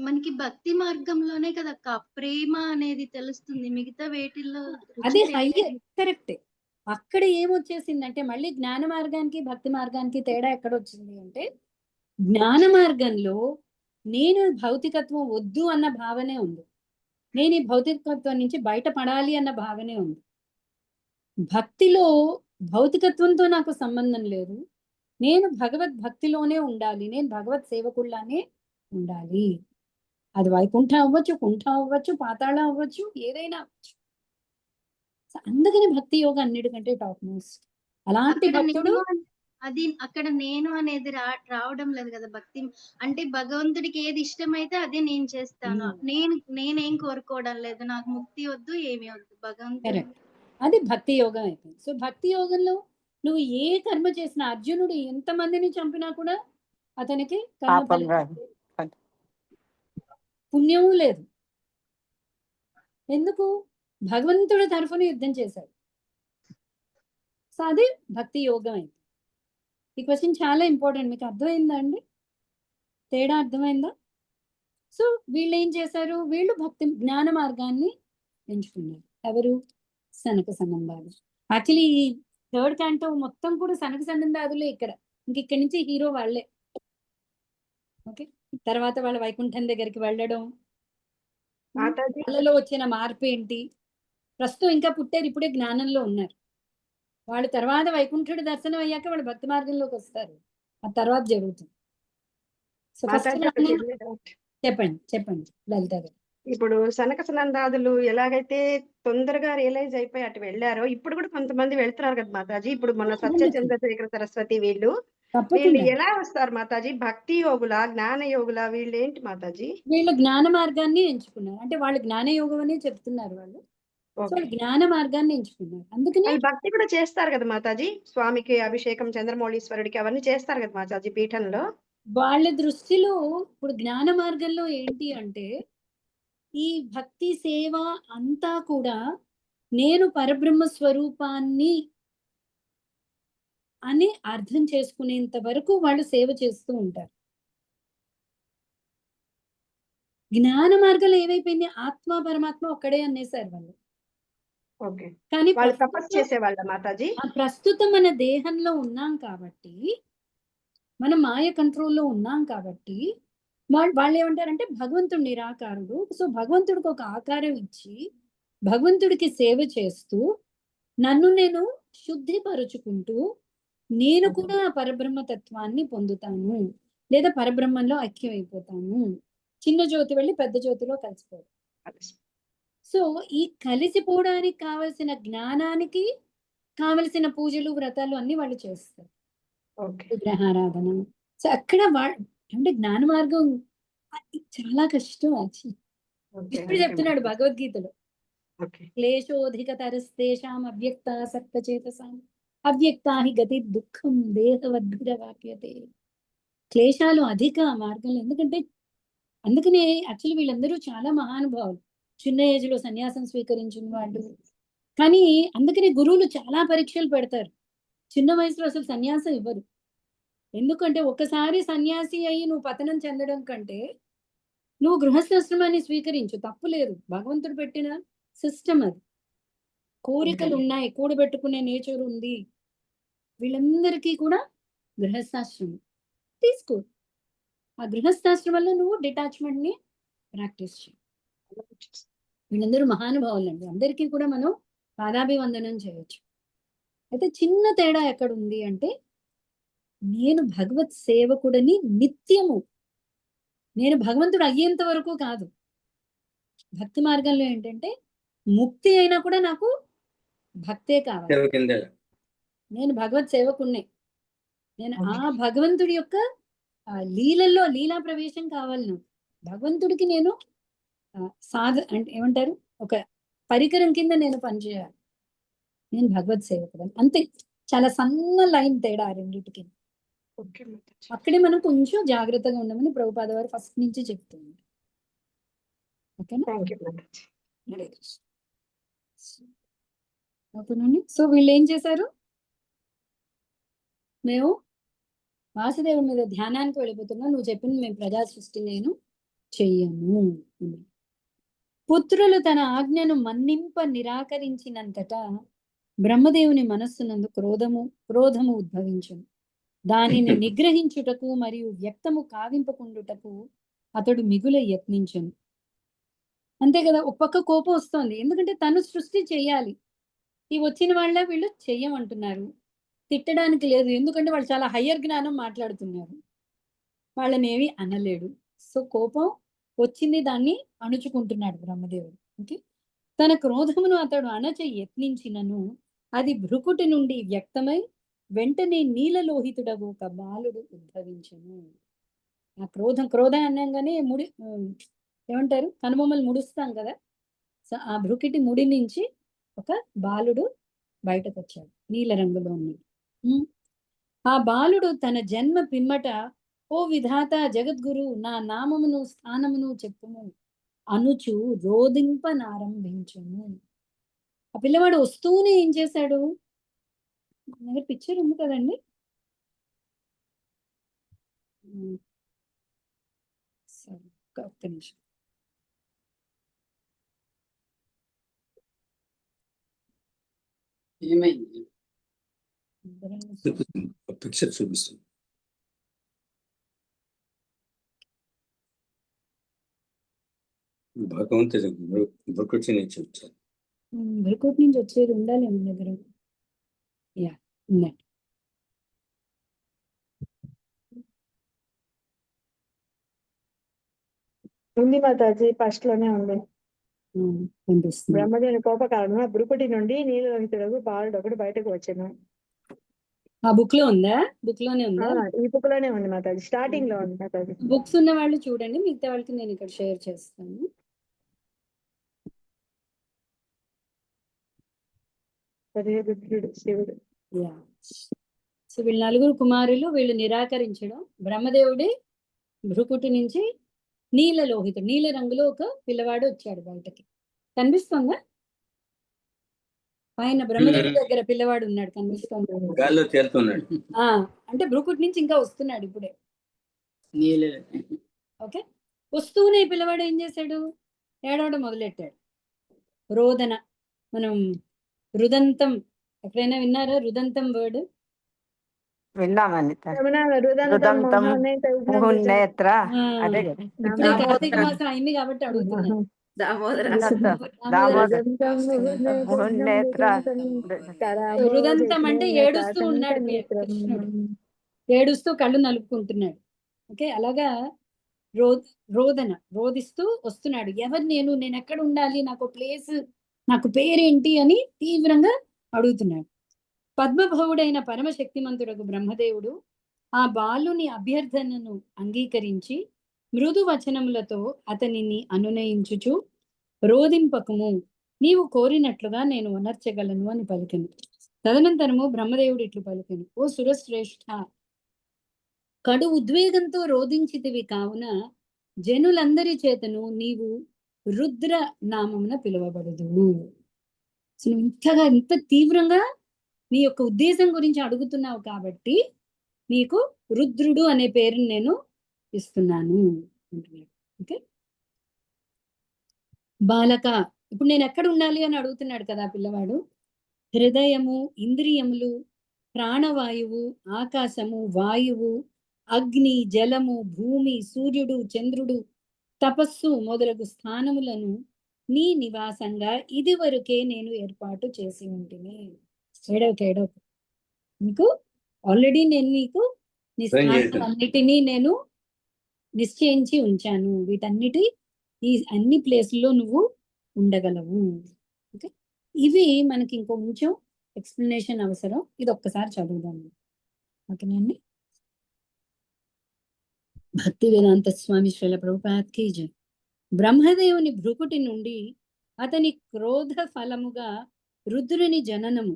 మనకి భక్తి మార్గంలోనే కదా అక్క ప్రేమ అనేది తెలుస్తుంది, మిగతా వేటిల్లో రుచి అది తెలియదు. కరెక్టే. అక్కడ ఏమొచ్చేసిందంటే మళ్ళీ జ్ఞాన మార్గానికి భక్తి మార్గానికి తేడా ఎక్కడ వచ్చింది అంటే, జ్ఞాన మార్గంలో నేను భౌతికత్వం వద్దు అన్న భావనే ఉంది, నేను ఈ భౌతికత్వం నుంచి బయటపడాలి అన్న భావనే ఉంది. భక్తిలో భౌతికత్వంతో నాకు సంబంధం లేదు, నేను భగవద్ భక్తిలోనే ఉండాలి, నేను భగవత్ సేవకుల్లానే ఉండాలి. అది వైకుంఠ అవ్వచ్చు, కుంఠ అవ్వచ్చు, పాతాళ అవ్వచ్చు, ఏదైనా అవ్వచ్చు. అందుకని భక్తి యోగం అన్నిటికంటే టాప్ మోస్ట్. అలాంటి అక్కడ భక్తుడు అది అక్కడ నేను అనేది రావడం లేదు కదా భక్తి అంటే, భగవంతుడికి ఏది ఇష్టమైతే అదే నేను చేస్తాను, నేనేం కోరుకోవడం లేదు, నాకు ముక్తి వద్దు ఏమి వద్దు, భగవంతుడు. కరెక్ట్, అది భక్తి యోగం అయిపోయింది. సో భక్తి యోగంలో నువ్వు ఏ కర్మ చేసినా, అర్జునుడు ఎంతమందిని చంపినా కూడా అతనికి పాపం రాదు. పుణ్యము లేదు. ఎందుకు? భగవంతుడి తరఫున యుద్ధం చేశాడు. సో అది భక్తి యోగం అయింది. ఈ క్వశ్చన్ చాలా ఇంపార్టెంట్. మీకు అర్థమైందా అండి? తేడా అర్థమైందా? సో వీళ్ళు ఏం చేశారు? వీళ్ళు భక్తి జ్ఞాన మార్గాన్ని ఎంచుకున్నారు. ఎవరు? సనక సనందాలు. యాక్చువల్లీ ఈ థర్డ్ క్యాంటో మొత్తం కూడా సనక సనందాదులే. ఇక్కడి నుంచి హీరో వాళ్ళే. ఓకే, తర్వాత వాళ్ళ వైకుంఠం దగ్గరికి వెళ్ళడం, వాళ్ళలో వచ్చిన మార్పు ఏంటి, ప్రస్తుతం ఇంకా పుట్టారు, ఇప్పుడే జ్ఞానంలో ఉన్నారు. వాళ్ళు తర్వాత వైకుంఠుడి దర్శనం అయ్యాక వాళ్ళు భక్తి మార్గంలోకి వస్తారు, ఆ తర్వాత జరుగుతుంది. సో ఫస్ట్ చెప్పండి లలిత గారు. ఇప్పుడు సనక సనందాదులు ఎలాగైతే తొందరగా రియలైజ్ అయిపోయి అటు వెళ్ళారో, ఇప్పుడు కూడా కొంతమంది వెళ్తున్నారు కదా మాతాజీ. ఇప్పుడు మన సత్య చంద్రశేఖర సరస్వతి వీళ్ళు ఎలా వస్తారు మాతాజీ? భక్తి యోగుల, జ్ఞాన యోగుల, వీళ్ళు ఏంటి మాతాజీ? వీళ్ళు జ్ఞాన మార్గాన్ని ఎంచుకున్నారు. అంటే వాళ్ళు జ్ఞాన యోగం అని చెప్తున్నారు వాళ్ళు. జ్ఞాన మార్గాన్ని ఎంచుకున్నారు. అందుకని భక్తి కూడా చేస్తారు కదా మాతాజీ. స్వామికి అభిషేకం, చంద్రమౌళీశ్వరుడికి అవన్నీ చేస్తారు కదా మాతాజీ పీఠంలో. వాళ్ళ దృష్టిలో ఇప్పుడు జ్ఞాన మార్గంలో ఏంటి అంటే, ఈ భక్తి సేవ అంతా కూడా నేను పరబ్రహ్మ స్వరూపాన్ని అని అర్థం చేసుకునేంత వరకు వాళ్ళు సేవ చేస్తూ ఉంటారు. జ్ఞాన మార్గంలో ఏమైపోయింది? ఆత్మ పరమాత్మ ఒక్కడే అనేసారు వాళ్ళు. కానీ ప్రస్తుతం మన దేహంలో ఉన్నాం కాబట్టి, మనం మాయ కంట్రోల్లో ఉన్నాం కాబట్టి వాళ్ళు ఏమంటారంటే భగవంతుడు నిరాకారుడు. సో భగవంతుడికి ఒక ఆకారం ఇచ్చి భగవంతుడికి సేవ చేస్తూ నన్ను నేను శుద్ధిపరుచుకుంటూ నేను కూడా పరబ్రహ్మ తత్వాన్ని పొందుతాను, లేదా పరబ్రహ్మంలో ఐక్యమైపోతాను, చిన్న జ్యోతి వెళ్ళి పెద్ద జ్యోతిలో కలిసిపోతాను. సో ఈ కలిసిపోవడానికి కావలసిన జ్ఞానానికి కావలసిన పూజలు వ్రతాలు అన్ని వాళ్ళు చేస్తారు, విగ్రహారాధన. సో అక్కడ అంటే జ్ఞాన మార్గం చాలా కష్టం. ఇప్పుడు చెప్తున్నాడు భగవద్గీతలో, క్లేశోధిక తరస్తేషాం అవ్యక్తాసక్త చేతసాం అవ్యక్తా హి గతి దుఃఖం దేహవద్భిరవాక్యతే. క్లేశాలు అధిక మార్గంలో. అందుకనే యాక్చువల్లీ వీళ్ళందరూ చాలా మహానుభావులు, చిన్న ఏజ్ లో సన్యాసం స్వీకరించిన వాళ్ళు. కానీ అందుకనే గురువులు చాలా పరీక్షలు పెడతారు. చిన్న వయసులో అసలు సన్యాసం ఇవ్వరు. ఎందుకంటే ఒకసారి సన్యాసి అయ్యి నువ్వు పతనం చెందడం కంటే నువ్వు గృహస్థాశ్రమాన్ని స్వీకరించు, తప్పు లేదు. భగవంతుడు పెట్టిన సిస్టమ్ అది. కోరికలు ఉన్నాయి, కూడబెట్టుకునే నేచర్ ఉంది, వీళ్ళందరికీ కూడా గృహస్థాశ్రమం తీసుకో. ఆ గృహస్థాశ్రమంలో నువ్వు డిటాచ్మెంట్ ని ప్రాక్టీస్ చేయి. వీళ్ళందరూ మహానుభావులు అండి, అందరికీ కూడా మనం పాదాభివందనం చేయొచ్చు. అయితే చిన్న తేడా ఎక్కడ ఉంది అంటే, నేను భగవత్ సేవకుడని నిత్యము. నేను భగవంతుడు అయ్యేంత వరకు కాదు. భక్తి మార్గంలో ఏంటంటే ముక్తి అయినా కూడా నాకు భక్తే కావాలి. సేవ కింద నేను భగవత్ సేవకుణ్ణే. నేను ఆ భగవంతుడి యొక్క లీలల్లో లీలా ప్రవేశం కావాలి నాకు. భగవంతుడికి నేను అంటే ఏమంటారు, ఒక పరికరం కింద నేను పనిచేయాలి. నేను భగవత్ సేవకుడు అంతే. చాలా సన్న లైన్ తేడా ఆ రెండింటికి. అక్కడే మనం కొంచెం జాగ్రత్తగా ఉండమని ప్రభుపాద వారు ఫస్ట్ నుంచి చెప్తుంది. ఓకేనా? ఓకేనండి. సో వీళ్ళు ఏం చేశారు, మేము వాసుదేవుని మీద ధ్యానానికి వెళ్ళిపోతున్నా, నువ్వు చెప్పింది మేము ప్రజా సృష్టి నేను చెయ్యను. పుత్రులు తన ఆజ్ఞను మన్నింప నిరాకరించినంతటా బ్రహ్మదేవుని మనస్సునందు క్రోధము ఉద్భవించును. దానిని నిగ్రహించుటకు మరియు వ్యక్తము కావింపకుండుటకు అతడు మిగుల యత్నించను. అంతే కదా, ఒక పక్క కోపం వస్తోంది, ఎందుకంటే తను సృష్టి చెయ్యాలి, ఈ వచ్చిన వాళ్ళ వీళ్ళు చెయ్యమంటున్నారు. తిట్టడానికి లేదు, ఎందుకంటే వాళ్ళు చాలా హయ్యర్ జ్ఞానం మాట్లాడుతున్నారు, వాళ్ళని ఏమీ అనలేడు. సో కోపం వచ్చింది, దాన్ని అణుచుకుంటున్నాడు బ్రహ్మదేవుడు. ఓకే, తన క్రోధమును అతడు అణచ యత్నించినను అది భృకుటి నుండి వ్యక్తమై వెంటనే నీలలోహితుడగు ఒక బాలుడు ఉద్భవించను. ఆ క్రోధం అనగానే ఏమంటారు, కనుబొమ్మలు ముడుస్తాం కదా, సో ఆ భృకుటి ముడి నుంచి ఒక బాలుడు బయటకు వచ్చాడు, నీల రంగులో ఉన్నాడు. ఆ బాలుడు తన జన్మ పిమ్మట, ఓ విధాత జగద్గురు, నా నామమును స్థానమును చెప్పుము అనుచు రోధింపనారంభించును. ఆ పిల్లవాడు వస్తూనే ఏం చేశాడు, దగ్గర పిక్చర్ ఉంది కదండి, సరే ఒక్క నిమిషం. ఏమైంది పిక్చర్ చూపిస్తుంది. భగవంతుడు భృకుటి నుంచి వచ్చారు. భృకుటి నుంచి వచ్చేది ఉండాలి మన దగ్గర. యా ఉన్నట్టు ఉంది మాతాజీ, ఫస్ట్ లోనే ఉంది. కనిపిస్తుంది. బ్రహ్మదేవుని కోపకారణం భృకుటి నుండి నీలలోహితుడు బాలుడు ఒకడు బయటకు వచ్చాను. ఆ బుక్ లో ఉందా? బుక్ లోనే ఉందా? ఈ బుక్ లోనే ఉంది మాతాజీ, స్టార్టింగ్ లో ఉంది మాతాజీ. బుక్స్ ఉన్న వాళ్ళు చూడండి, మిగతా వాళ్ళకి నేను ఇక్కడ షేర్ చేస్తాను. శివుడు. సో వీళ్ళు నలుగురు కుమారులు, వీళ్ళు నిరాకరించడం, బ్రహ్మదేవుడి భృకుటి నుంచి నీలలోహితుడు, నీల రంగులో ఒక పిల్లవాడు వచ్చాడు బయటకి. కనిపిస్తుందా? పైన బ్రహ్మదేవుడి దగ్గర పిల్లవాడు ఉన్నాడు, కనిపిస్తుంది, గాల్లో తేలుతున్నాడు. అంటే భృకుటి నుంచి ఇంకా వస్తున్నాడు ఇప్పుడే. ఓకే, వస్తూనే పిల్లవాడు ఏం చేశాడు, ఏడవడం మొదలెట్టాడు. రోదన, మనం రుదంతం ఎక్కడైనా విన్నారా? రుదంతం వర్డ్ విన్నామండి. అదే కదా, ఇప్పుడే కార్తీక మాసం అయింది కాబట్టి అడుగుతున్నాను. రుదంతం అంటే ఏడుస్తూ ఉన్నాడు కృష్ణుడు, ఏడుస్తూ కళ్ళు నలుపుకుంటున్నాడు. ఓకే, అలాగా రోదన, రోదిస్తూ వస్తున్నాడు. ఎవరు నేను ఎక్కడ ఉండాలి, నాకు ప్లేస్, నాకు పేరేంటి అని తీవ్రంగా అడుగుతున్నాడు. పద్మభవుడైన పరమశక్తిమంతుడకు బ్రహ్మదేవుడు ఆ బాలుని అభ్యర్థనను అంగీకరించి మృదు వచనములతో అతనిని అనునయించుచు, రోధింపకము, నీవు కోరినట్లుగా నేను ఉనర్చగలను అని పలికెను. తదనంతరము బ్రహ్మదేవుడు ఇట్లు పలికెను, ఓ సురశ్రేష్ఠ, కడు ఉద్వేగంతో రోధించితివి కావున జనులందరి చేతను నీవు రుద్ర నామమున పిలువబడదు. ఇంతగా ఇంత తీవ్రంగా నీ యొక్క ఉద్దేశం గురించి అడుగుతున్నావు కాబట్టి నీకు రుద్రుడు అనే పేరుని నేను ఇస్తున్నాను అంటున్నాడు. ఓకే, బాలక, ఇప్పుడు నేను ఎక్కడ ఉండాలి అని అడుగుతున్నాడు కదా పిల్లవాడు. హృదయము, ఇంద్రియములు, ప్రాణవాయువు, ఆకాశము, వాయువు, అగ్ని, జలము, భూమి, సూర్యుడు, చంద్రుడు, తపస్సు మొదలగు స్థానములను నీ నివాసంగా ఇది వరకే నేను ఏర్పాటు చేసి ఉంటుంది. ఏడవకు నీకు ఆల్రెడీ నేను నీకు నీ Arrange స్థానం చేయటం. అన్నిటినీ నేను నిశ్చయించి ఉంచాను. వీటన్నిటి ఈ అన్ని ప్లేసుల్లో నువ్వు ఉండగలవు. ఓకే, ఇవి మనకి ఇంకొంచెం ఎక్స్ప్లెనేషన్ అవసరం. ఇది ఒక్కసారి చదువుదాం. ఓకేనండి. భక్తి వేదాంత స్వామి శ్రీల ప్రభుపాద్ కీ జై. బ్రహ్మదేవుని భృకుటి నుండి అతని క్రోధ ఫలముగా రుద్రుని జననము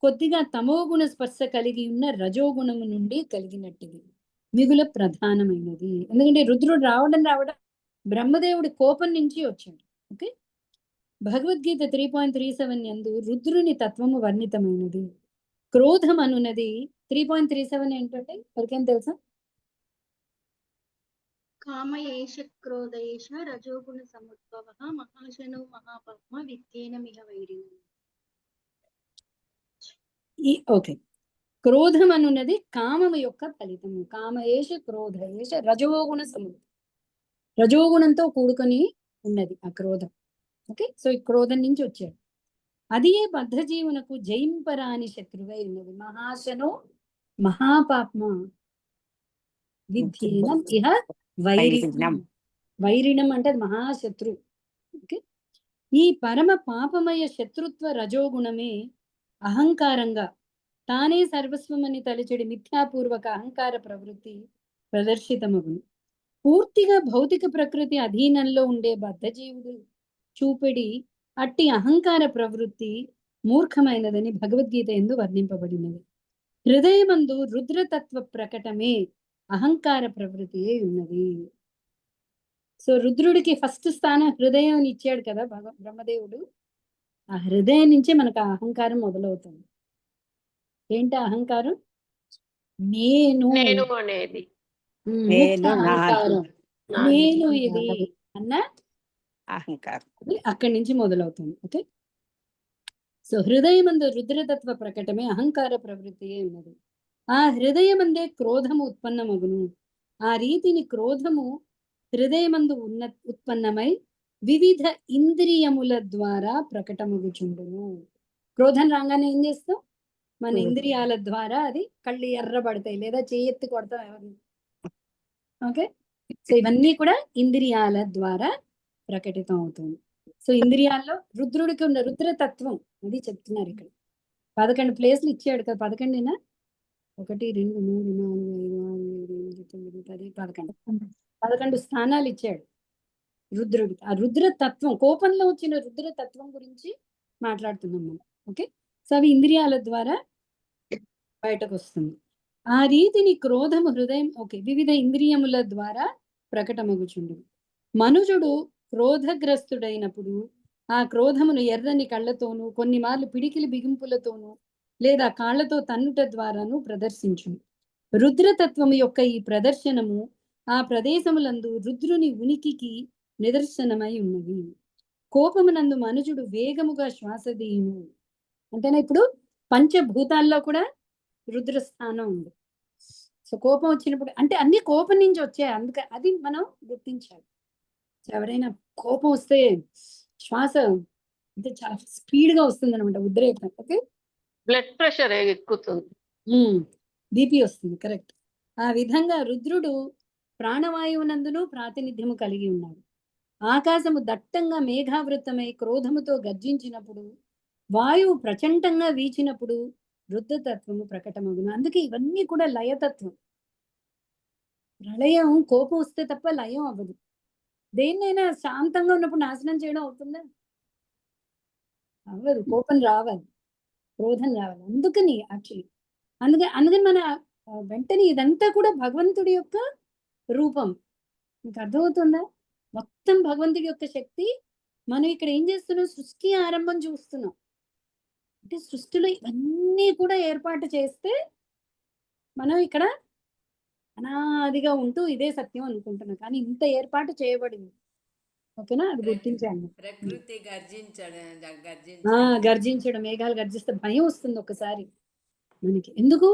కొద్దిగా తమోగుణ స్పర్శ కలిగి ఉన్న రజోగుణము నుండి కలిగినట్టుది, మిగుల ప్రధానమైనది. ఎందుకంటే రుద్రుడు రావడం బ్రహ్మదేవుడి కోపం నుంచి వచ్చాడు. ఓకే, భగవద్గీత 3.37 యందు రుద్రుని తత్వము వర్ణితమైనది. క్రోధం అనున్నది 3.37 ఏంటంటే ఎవరికేం తెలుసా? కామ ఏష క్రోధ ఏష రజోగుణ సముద్భవ మహాశనో మహాపద్మ విత్తేన మిహ వైరిణం. ఓకే, క్రోధం అనున్నది కామము యొక్క ఫలితము. కామ ఏష క్రోధ ఏష రజోగుణ సముద్రం, రజోగుణంతో కూడుకొని ఉన్నది ఆ క్రోధం. ఓకే, సో ఈ క్రోధం నుంచి వచ్చాడు. అది బద్ధ జీవునకు జయింపరాని శత్రువై ఉన్నది. మహాశనో మహాపాప్మ విధ్యేనం ఇహ వైరిణం. వైరిణం అంటే అది మహాశత్రు. ఓకే, ఈ పరమ పాపమయ శత్రుత్వ రజోగుణమే అహంకారంగా తానే సర్వస్వమని తలచెడి మిథ్యాపూర్వక అహంకార ప్రవృత్తి ప్రదర్శితమగును. పూర్తిగా భౌతిక ప్రకృతి అధీనంలో ఉండే బద్ధజీవుడు చూపెడి అట్టి అహంకార ప్రవృత్తి మూర్ఖమైనదని భగవద్గీత యందు వర్ణింపబడినది. హృదయమందు రుద్రతత్వ ప్రకటమే అహంకార ప్రవృత్తి ఉన్నది. సో రుద్రుడికి ఫస్ట్ స్థానం హృదయం ఇచ్చాడు కదా బ్రహ్మదేవుడు. ఆ హృదయం నుంచే మనకు ఆ అహంకారం మొదలవుతుంది. ఏంటి అహంకారం? నేను అనేది నేను అహంకారం, నేను ఇది అన్న అహంకారం అక్కడి నుంచి మొదలవుతుంది. ఓకే, సో హృదయమందు రుద్రతత్వ ప్రకటమే అహంకార ప్రవృత్తి ఉన్నది. ఆ హృదయమందే క్రోధము ఉత్పన్నమగును. ఆ రీతిని క్రోధము హృదయమందు ఉత్పన్నమై వివిధ ఇంద్రియముల ద్వారా ప్రకటమగుచుండును. క్రోధం రాగానే ఏం చేస్తాం? మన ఇంద్రియాల ద్వారా అది కళ్ళు ఎర్రబడతాయి, లేదా చేయెత్తి కొడతాం ఎవరిని. ఓకే, సో ఇవన్నీ కూడా ఇంద్రియాల ద్వారా ప్రకటితం అవుతుంది. సో ఇంద్రియాల్లో రుద్రుడికి ఉన్న రుద్రతత్వం అది చెప్తున్నారు ఇక్కడ. 11 ప్లేస్లు ఇచ్చాడు కదా. 11 1 2 3 4 5 6 7 8 9 10 11 స్థానాలు ఇచ్చాడు రుద్రుడికి. ఆ రుద్రతత్వం, కోపంలో వచ్చిన రుద్రతత్వం గురించి మాట్లాడుతున్నాం మనం. ఓకే, సో అవి ఇంద్రియాల ద్వారా బయటకు వస్తుంది. ఆ రీతిని క్రోధము హృదయం వివిధ ఇంద్రియముల ద్వారా ప్రకటమగుచుండు. మనుజుడు క్రోధగ్రస్తుడైనప్పుడు ఆ క్రోధమును ఎర్రని కళ్ళతోనూ కొన్ని మార్లు పిడికిలి బిగింపులతోనూ లేదా కాళ్లతో తన్నుట ద్వారాను ప్రదర్శించును. రుద్రతత్వము యొక్క ఈ ప్రదర్శనము ఆ ప్రదేశములందు రుద్రుని ఉనికికి నిదర్శనమై ఉన్నది. కోపమునందు మనుజుడు వేగముగా శ్వాస తీయును. అంటేనా ఇప్పుడు పంచభూతాల్లో కూడా రుద్రస్థానం ఉంది. సో కోపం వచ్చినప్పుడు అంటే అన్ని కోపం నుంచి వచ్చాయి, అందుకే అది మనం గుర్తించాలి. ఎవరైనా కోపం వస్తే శ్వాస అంటే చాలా స్పీడ్ గా వస్తుంది అనమాట, ఉద్రేకం. ఓకే, బ్లడ్ ప్రెషర్ ఎక్కుతుంది, బీపీ వస్తుంది. కరెక్ట్. ఆ విధంగా రుద్రుడు ప్రాణవాయువునందును ప్రాతినిధ్యము కలిగి ఉన్నాడు. ఆకాశము దట్టంగా మేఘావృతమై క్రోధముతో గర్జించినప్పుడు, వాయువు ప్రచండంగా వీచినప్పుడు రుద్రతత్వము ప్రకటమగును. అందుకే ఇవన్నీ కూడా లయతత్వం. ప్రళయం కోపం వస్తే తప్ప లయం అవ్వదు. దేన్నైనా శాంతంగా ఉన్నప్పుడు నాశనం చేయడం అవుతుందా? అవ్వదు. కోపం రావాలి, క్రోధం రావాలి. అందుకని అందుకని మన వెంటనే ఇదంతా కూడా భగవంతుడి యొక్క రూపం. మీకు అర్థమవుతుందా? మొత్తం భగవంతుడి యొక్క శక్తి. మనం ఇక్కడ ఏం చేస్తున్నాం? సృష్టి ఆరంభం చూస్తున్నాం. అంటే సృష్టిలో ఇవన్నీ కూడా ఏర్పాటు చేస్తే మనం ఇక్కడ అనాదిగా ఉంటూ ఇదే సత్యం అనుకుంటున్నాం, కానీ ఇంత ఏర్పాటు చేయబడింది. ఓకేనా? అది గుర్తించాను. ప్రకృతి గర్జించడం, మేఘాలు గర్జిస్తే భయం వస్తుంది ఒకసారి మనకి. ఎందుకు?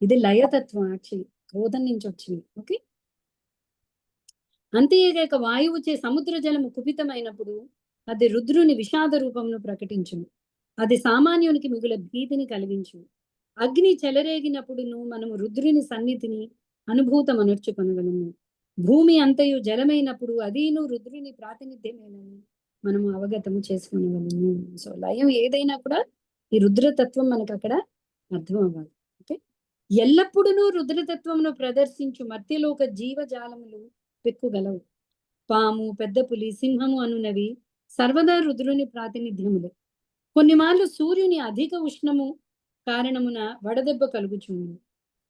ఇది లయతత్వం, యాక్చువల్లీ క్రోధం నుంచి వచ్చింది. ఓకే, అంతేగాక వాయువుచే సముద్ర జలము కుపితమైనప్పుడు అది రుద్రుని విషాద రూపమును ప్రకటించును. అది సామాన్యునికి మిగుల భీతిని కలిగించు. అగ్ని చెలరేగినప్పుడును మనము రుద్రుని సన్నిధిని అనుభూతమనర్చుకొనగలము. భూమి అంతయు జలమైనప్పుడు అదీను రుద్రుని ప్రాతినిధ్యమేనని మనము అవగతము చేసుకునగలము. సో లయం ఏదైనా కూడా ఈ రుద్రతత్వం మనకు అక్కడ అర్థం అవ్వాలి. ఓకే, ఎల్లప్పుడూ రుద్రతత్వమును ప్రదర్శించు మధ్యలోక జీవజాలములు పెక్కుగలవు. పాము, పెద్ద పులి, సింహము అనునవి సర్వదా రుద్రుని ప్రాతినిధ్యములే. కొన్ని మార్లు సూర్యుని అధిక ఉష్ణము కారణమున వడదెబ్బ కలుగుచుండు.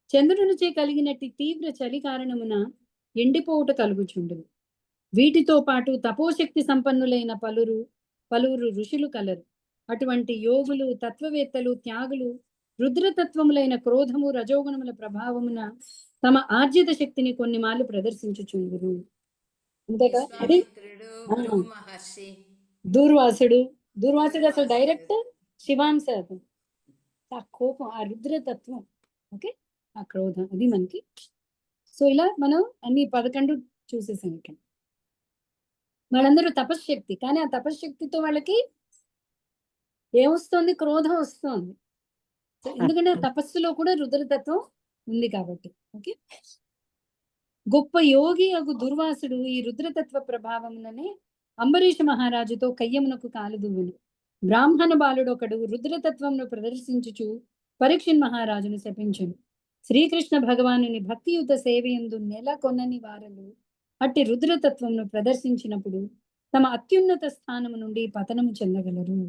చంద్రునిచే కలిగినట్టి తీవ్ర చలి కారణమున ఎండిపోవుట కలుగుచుండును. వీటితో పాటు తపోశక్తి సంపన్నులైన పలువురు ఋషులు కలరు. అటువంటి యోగులు, తత్వవేత్తలు, త్యాగులు రుద్రతత్వములైన క్రోధము, రజోగుణముల ప్రభావమున తమ ఆర్జిత శక్తిని కొన్ని మార్లు ప్రదర్శించుచుందురు. అంతేకా అది విశ్వామిత్రుడు, భృగు మహర్షి, దూర్వాసుడు అసలు డైరెక్ట్ శివాంశ. ఆ కోపం, ఆ రుద్రతత్వం, ఓకే, ఆ క్రోధం, అది మనకి. సో ఇలా మనం అన్ని 11 చూసేసాం. ఇక్కడ వాళ్ళందరూ తపశ్శక్తి, కానీ ఆ తపశ్శక్తితో వాళ్ళకి ఏమొస్తుంది? క్రోధం వస్తుంది. ఎందుకంటే ఆ తపస్సులో కూడా రుద్రతత్వం ఉంది కాబట్టి. ఓకే, గొప్ప యోగి అగు దుర్వాసుడు ఈ రుద్రతత్వ ప్రభావముననే అంబరీష మహారాజుతో కయ్యమునకు కాలుదువును. బ్రాహ్మణ బాలుడు ఒకడు రుద్రతత్వమును ప్రదర్శించుచు పరీక్షిన్ మహారాజును శపించును. శ్రీకృష్ణ భగవానుని భక్తియుత సేవయందు నెలకొన్నని వారలు అట్టి రుద్రతత్వమును ప్రదర్శించినప్పుడు తమ అత్యున్నత స్థానము నుండి పతనము చెందగలరు.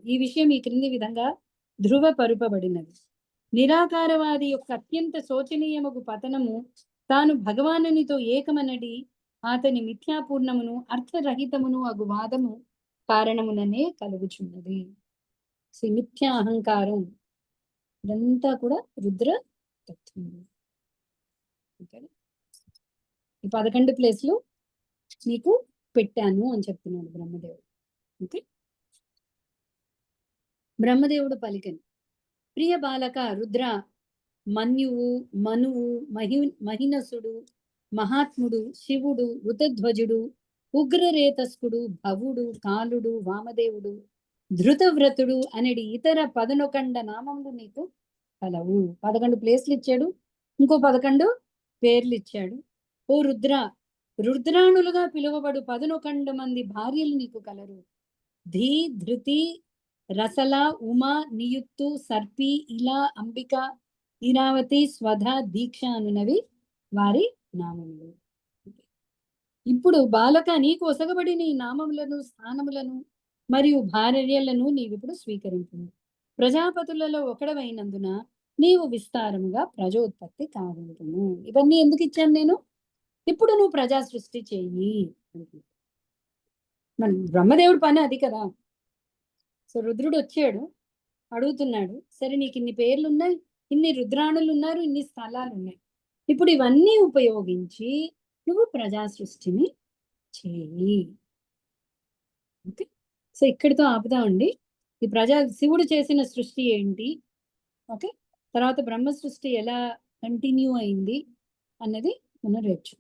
ఈ విషయం ఈ క్రింది విధంగా ధృవపరుపబడినది. నిరాకారవాది యొక్క అత్యంత శోచనీయముగు పతనము తాను భగవానునితో ఏకమనడి అతని మిథ్యాపూర్ణమును అర్థరహితమును అగు వాదము కారణముననే కలుగుచున్నది. మిథ్యా అహంకారం ఇదంతా కూడా రుద్ర తత్వం. ఈ 11 ప్లేస్లు నీకు పెట్టాను అని చెప్తున్నాడు బ్రహ్మదేవుడు. ఓకే, బ్రహ్మదేవుడు పలికను, ప్రియ బాలక రుద్ర, మన్యువు, మనువు, మహినసుడు, మహాత్ముడు, శివుడు, వృతధ్వజుడు, ఉగ్రరేతస్కుడు, భవుడు, కాలుడు, వామదేవుడు, ధృతవ్రతుడు అనడి ఇతర 11 నామములు నీకు కలవు. 11 ప్లేస్లు ఇచ్చాడు, ఇంకో 11 పేర్లు ఇచ్చాడు. ఓ రుద్ర, రుద్రాణులుగా పిలువబడు 11 మంది భార్యలు నీకు కలరు. ధీ, ధృతి, రసల, ఉమా, నియుత్తు, సర్పి, ఇలా, అంబిక, ఇరావతి, స్వధ, దీక్ష అనునవి వారి నామములు. ఇప్పుడు బాలక, నీకు ఒసగబడి నీ నామములను, స్థానములను మరియు భార్యలను నీవిప్పుడు స్వీకరించు. ప్రజాపతులలో ఒకడవైనందున నీవు విస్తారముగా ప్రజోత్పత్తి కాగలుగును. ఇవన్నీ ఎందుకు ఇచ్చాను నేను? ఇప్పుడు నువ్వు ప్రజా సృష్టి చెయ్యి. మన బ్రహ్మదేవుడి పని అది కదా. సో రుద్రుడు వచ్చాడు, అడుగుతున్నాడు, సరే నీకు ఇన్ని పేర్లు ఉన్నాయి, ఇన్ని రుద్రాణులు ఉన్నారు, ఇన్ని స్థలాలు ఉన్నాయి, ఇప్పుడు ఇవన్నీ ఉపయోగించి నువ్వు ప్రజా సృష్టిని చేయి. ఓకే, సో ఇక్కడితో ఆపుదామండి. ఈ శివుడు చేసిన సృష్టి ఏంటి, ఓకే, తర్వాత బ్రహ్మ సృష్టి ఎలా కంటిన్యూ అయింది అన్నది మనం రేపు